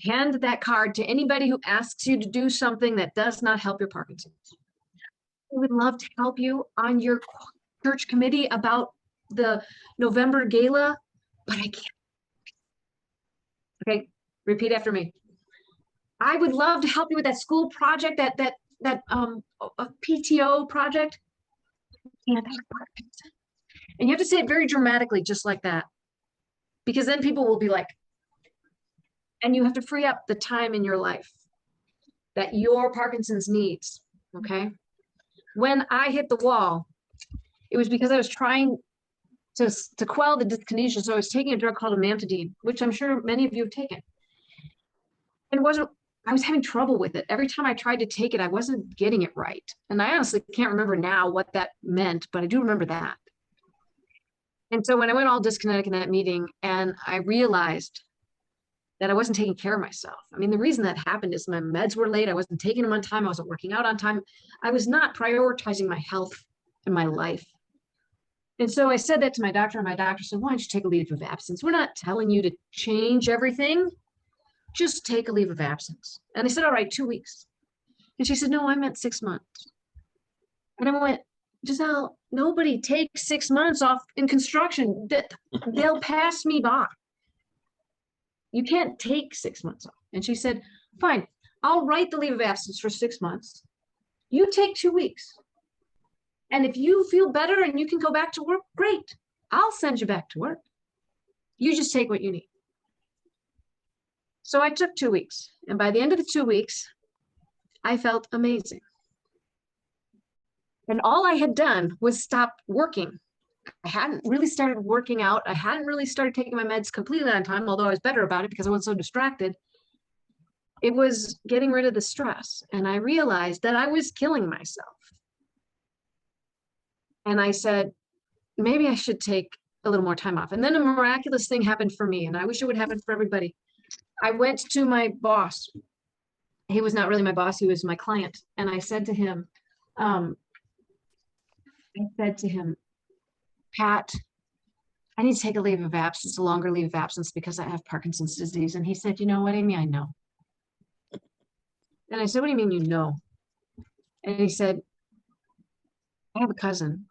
Hand that card to anybody who asks you to do something that does not help your Parkinson's. I would love to help you on your church committee about the November gala, but I can't. Okay, repeat after me. I would love to help you with that school project, that a PTO project. And you have to say it very dramatically, just like that, because then people will be like, and you have to free up the time in your life that your Parkinson's needs. Okay. When I hit the wall, it was because I was trying to quell the dyskinesia. So I was taking a drug called amantadine, which I'm sure many of you have taken. And I was having trouble with it. Every time I tried to take it, I wasn't getting it right. And I honestly can't remember now what that meant, but I do remember that. And so when I went all dyskinetic in that meeting, and I realized that I wasn't taking care of myself. I mean, the reason that happened is my meds were late. I wasn't taking them on time. I wasn't working out on time. I was not prioritizing my health and my life. And so I said that to my doctor, and my doctor said, why don't you take a leave of absence? We're not telling you to change everything. Just take a leave of absence. And I said, all right, 2 weeks. And she said, no, I meant 6 months. And I went, Giselle, nobody takes 6 months off in construction. They'll pass me by. You can't take 6 months off. And she said, fine, I'll write the leave of absence for 6 months. You take 2 weeks. And if you feel better and you can go back to work, great. I'll send you back to work. You just take what you need. So I took 2 weeks. And by the end of the 2 weeks, I felt amazing. And all I had done was stop working. I hadn't really started working out. I hadn't really started taking my meds completely on time, although I was better about it because I wasn't so distracted. It was getting rid of the stress. And I realized that I was killing myself. And I said, maybe I should take a little more time off. And then a miraculous thing happened for me, and I wish it would happen for everybody. I went to my boss. He was not really my boss. He was my client. And I said to him, Pat, I need to take a leave of absence, a longer leave of absence, because I have Parkinson's disease. And he said, you know what, Amy, I know. And I said, what do you mean you know? And he said, I have a cousin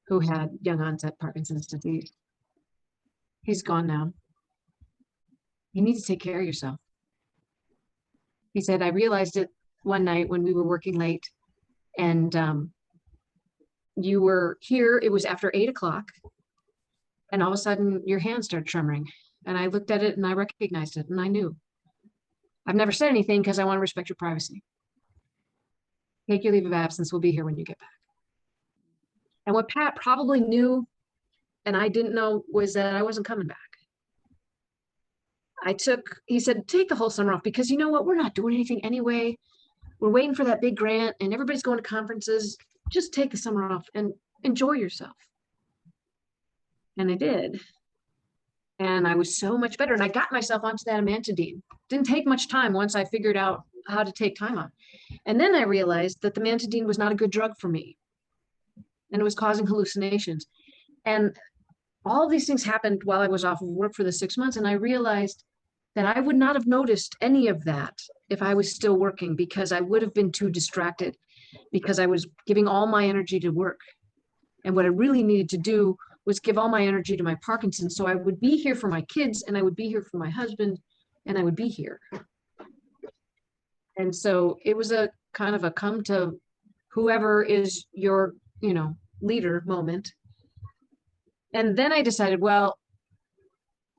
who had young onset Parkinson's disease. He's gone now. You need to take care of yourself. He said, I realized it one night when we were working late, and you were here. It was after 8 o'clock. And all of a sudden your hand started trembling. And I looked at it and I recognized it, and I knew. I've never said anything because I want to respect your privacy. Take your leave of absence. We'll be here when you get back. And what Pat probably knew, and I didn't know, was that I wasn't coming back. He said, take the whole summer off, because you know what? We're not doing anything anyway. we're waiting for that big grant and everybody's going to conferences. Just take the summer off and enjoy yourself. And I did. And I was so much better. And I got myself onto that amantadine. Didn't take much time once I figured out how to take time off. And then I realized that the amantadine was not a good drug for me. And it was causing hallucinations. And all of these things happened while I was off of work for the 6 months. And I realized that I would not have noticed any of that if I was still working, because I would have been too distracted, because I was giving all my energy to work. And what I really needed to do was give all my energy to my Parkinson's. So I would be here for my kids, and I would be here for my husband, and I would be here. And so it was a kind of a come to whoever is your, leader moment. And then I decided, well,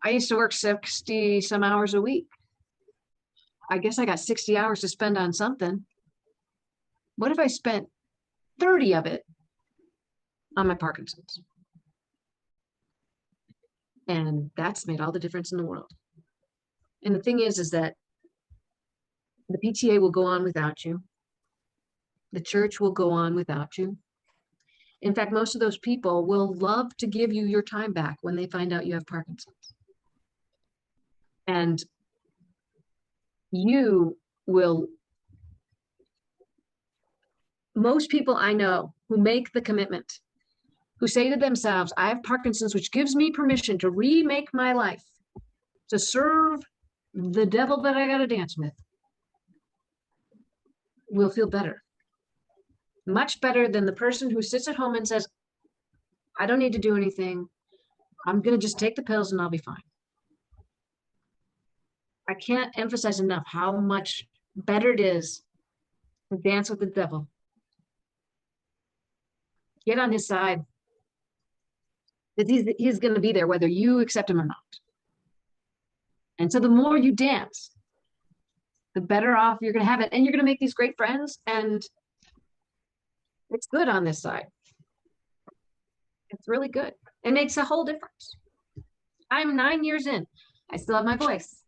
I used to work 60 some hours a week. I guess I got 60 hours to spend on something. What if I spent 30 of it on my Parkinson's? And that's made all the difference in the world. And the thing is that the PTA will go on without you. The church will go on without you. In fact, most of those people will love to give you your time back when they find out you have Parkinson's. And you will, most people I know who make the commitment, who say to themselves, I have Parkinson's, which gives me permission to remake my life, to serve the devil that I got to dance with, will feel better. Much better than the person who sits at home and says, I don't need to do anything. I'm going to just take the pills and I'll be fine. I can't emphasize enough how much better it is to dance with the devil. Get on his side. That he's going to be there whether you accept him or not. And so the more you dance, the better off you're going to have it. And you're going to make these great friends, and it's good on this side. It's really good. It makes a whole difference. I'm 9 years in. I still have my voice.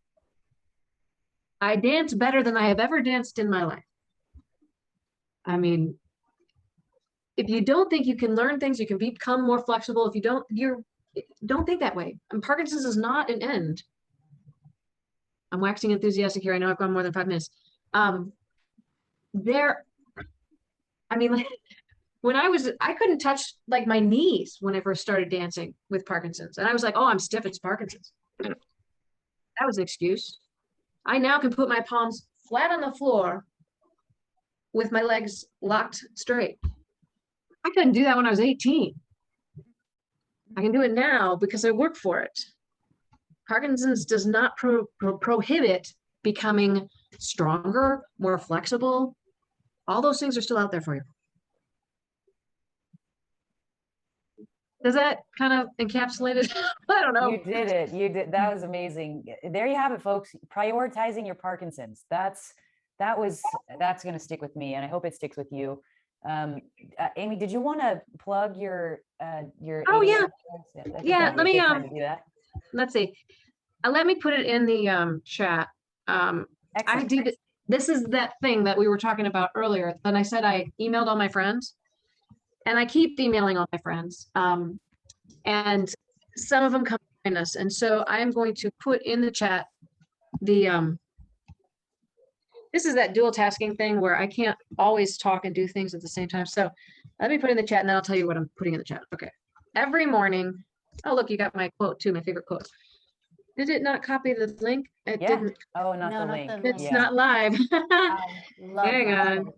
I dance better than I have ever danced in my life. I mean, if you don't think you can learn things, you can become more flexible. If you don't think that way. And Parkinson's is not an end. I'm waxing enthusiastic here. I know I've gone more than 5 minutes. When I couldn't touch like my knees when I first started dancing with Parkinson's. And I was like, oh, I'm stiff, it's Parkinson's. That was an excuse. I now can put my palms flat on the floor with my legs locked straight. I couldn't do that when I was 18. I can do it now because I work for it. Parkinson's does not prohibit becoming stronger, more flexible. All those things are still out there for you. Does that kind of encapsulate it? I don't know. You did it. You did. That was amazing. There you have it, folks. Prioritizing your Parkinson's. That's going to stick with me, and I hope it sticks with you. Amy, did you want to plug your? Oh yeah. Yeah. Let me do that. Let's see. Let me put it in the chat. I did. This is that thing that we were talking about earlier. Then I said I emailed all my friends. And I keep emailing all my friends, and some of them come behind us. And so I am going to put in the chat the, this is that dual tasking thing where I can't always talk and do things at the same time. So let me put in the chat and then I'll tell you what I'm putting in the chat. Okay. Every morning. Oh, look, you got my quote too, my favorite quote. Did it not copy the link? It didn't. Oh, not the link. It's not live. Hang on.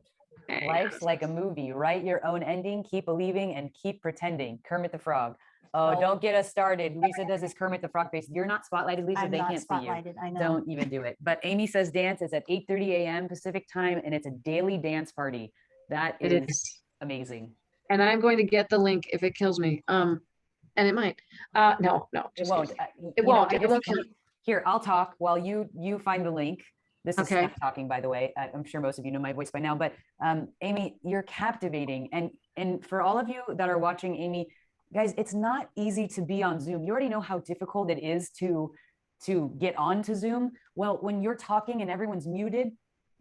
Life's like a movie. Write your own ending, keep believing, and keep pretending. Kermit the Frog. Oh, don't get us started. Lisa does this Kermit the Frog face. You're not spotlighted, Lisa. I'm they not can't spotlighted, see you. I know. Don't even do it. But Amy says dance is at 8:30 a.m. Pacific time, and it's a daily dance party. That is amazing. And I'm going to get the link if it kills me. And it might. No, It won't. It won't. It won't kill. Here, I'll talk while you find the link. This is Okay. Steph talking, by the way. I'm sure most of you know my voice by now, but Amy, you're captivating. And for all of you that are watching Amy, guys, it's not easy to be on Zoom. You already know how difficult it is to get onto Zoom. Well, when you're talking and everyone's muted,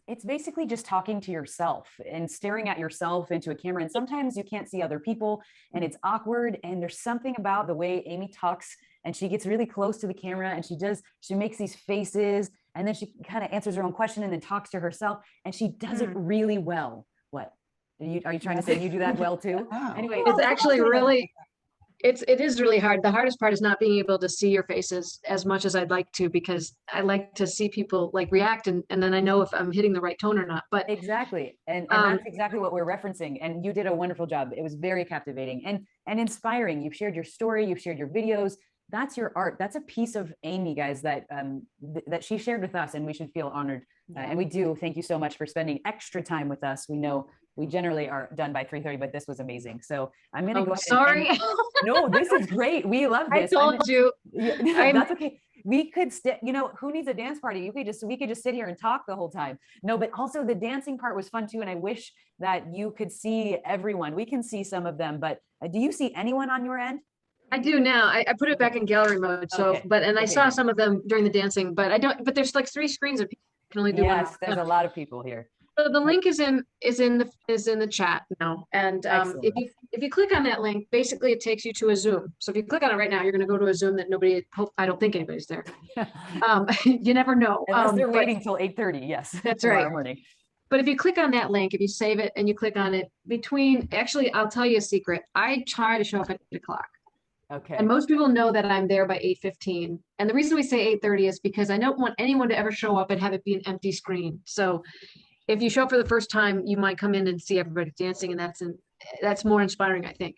it's basically just talking to yourself and staring at yourself into a camera. And sometimes you can't see other people and it's awkward. And there's something about the way Amy talks, and she gets really close to the camera and she makes these faces, and then she kind of answers her own question and then talks to herself, and she does it really well. What? Are you trying to say you do that well too? Oh. Anyway, It's actually really, it is really hard. The hardest part is not being able to see your faces as much as I'd like to, because I like to see people like react, and then I know if I'm hitting the right tone or not. But exactly. And that's exactly what we're referencing. And you did a wonderful job. It was very captivating and inspiring. You've shared your story, you've shared your videos. That's your art. That's a piece of Amy, guys, that that she shared with us, and we should feel honored. And we do. Thank you so much for spending extra time with us. We know we generally are done by 3:30, but this was amazing. So I'm going to go ahead. Sorry. No, this is great. We love I this. told you. That's okay. We could who needs a dance party? We could just sit here and talk the whole time. No, but also the dancing part was fun too. And I wish that you could see everyone. We can see some of them, but do you see anyone on your end? I do now. I put it back in gallery mode. So, Okay. I Okay, saw good. some of them during the dancing, but I don't, but there's like 3 screens of people can only do one. Yes, there's a lot of people here. So the link is in the chat now. And Excellent. if you click on that link, basically it takes you to a Zoom. So if you click on it right now, you're going to go to a Zoom that I don't think anybody's there. You never know. Unless they're But waiting till 8:30. Yes. That's tomorrow right. morning. But if you click on that link, if you save it and you click on it actually, I'll tell you a secret. I try to show up at 8 o'clock. Okay. And most people know that I'm there by 8:15. And the reason we say 8:30 is because I don't want anyone to ever show up and have it be an empty screen. So if you show up for the first time, you might come in and see everybody dancing, and that's more inspiring, I think.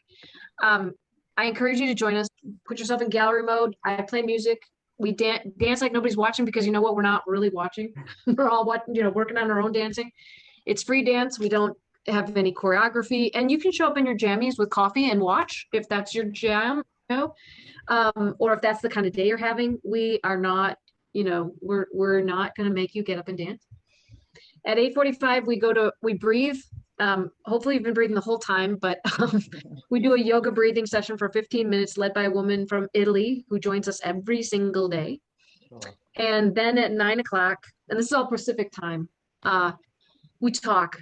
I encourage you to join us. Put yourself in gallery mode. I play music. We dance like nobody's watching, because you know what? We're not really watching. We're all working on our own dancing. It's free dance. We don't have any choreography, and you can show up in your jammies with coffee and watch if that's your jam, or if that's the kind of day you're having. We are not, we're not going to make you get up and dance. At 8:45, we breathe. Hopefully you've been breathing the whole time, but we do a yoga breathing session for 15 minutes led by a woman from Italy who joins us every single day. Cool. And then at 9 o'clock, and this is all Pacific time, we talk.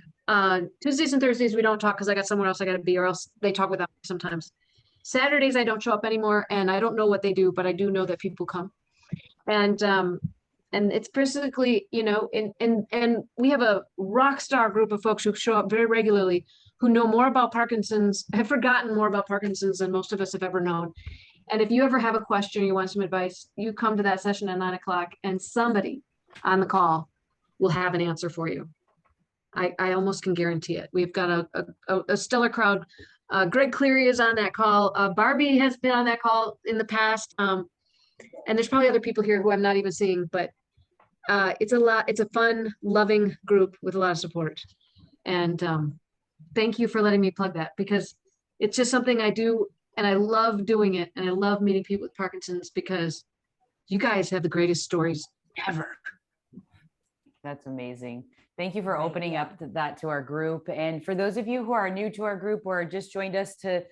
Tuesdays and Thursdays, we don't talk because I got somewhere else I got to be, or else they talk without me sometimes. Saturdays, I don't show up anymore, and I don't know what they do, but I do know that people come. And it's basically, and we have a rock star group of folks who show up very regularly, who know more about Parkinson's, have forgotten more about Parkinson's than most of us have ever known. And if you ever have a question, or you want some advice, you come to that session at 9 o'clock, and somebody on the call will have an answer for you. I almost can guarantee it. We've got a stellar crowd. Greg Cleary is on that call. Barbie has been on that call in the past. And there's probably other people here who I'm not even seeing, but it's a fun, loving group with a lot of support. And thank you for letting me plug that, because it's just something I do, and I love doing it. And I love meeting people with Parkinson's, because you guys have the greatest stories ever. That's amazing. Thank you for opening up that to our group. And for those of you who are new to our group or just joined us to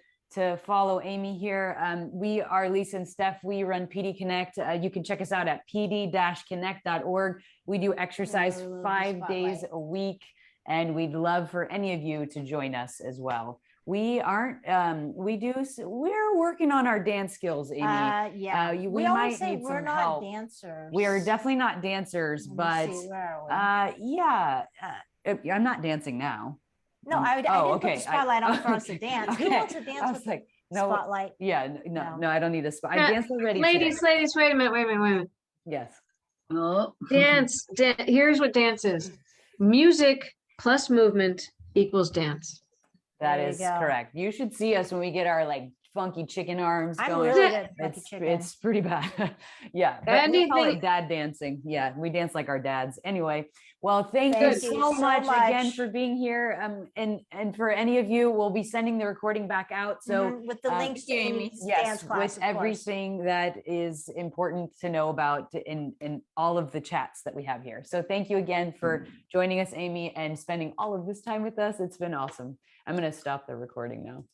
follow Amy here, we are Lisa and Steph. We run PD Connect. You can check us out at pd-connect.org. We do exercise 5 days a week, and we'd love for any of you to join us as well. We're working on our dance skills, Amy. Yeah. We We might always say need we're some not help. dancers. We are definitely not dancers, Let me but see, where are we? I'm not dancing now. No, I didn't put the spotlight on for us to dance. Who Okay. wants to dance I with was the like, no, spotlight? yeah, No. no, I don't need a spot. I Yeah, danced already. Ladies, today. wait a minute. Yes. Oh. Dance. Here's what dance is. Music plus movement equals dance. That There you is go. correct. You should see us when we get our like funky chicken arms I'm going. really good at funky It's chicken. it's pretty bad. Yeah. But we call Anything- it dad dancing. Yeah. We dance like our dads. Anyway, well, thank you Thank you so so much again much. for being here. And for any of you, we'll be sending the recording back out. So Mhm, with the links to Amy's dance yes, class, with of course. everything that is important to know about in all of the chats that we have here. So thank you again for joining us, Amy, and spending all of this time with us. It's been awesome. I'm going to stop the recording now.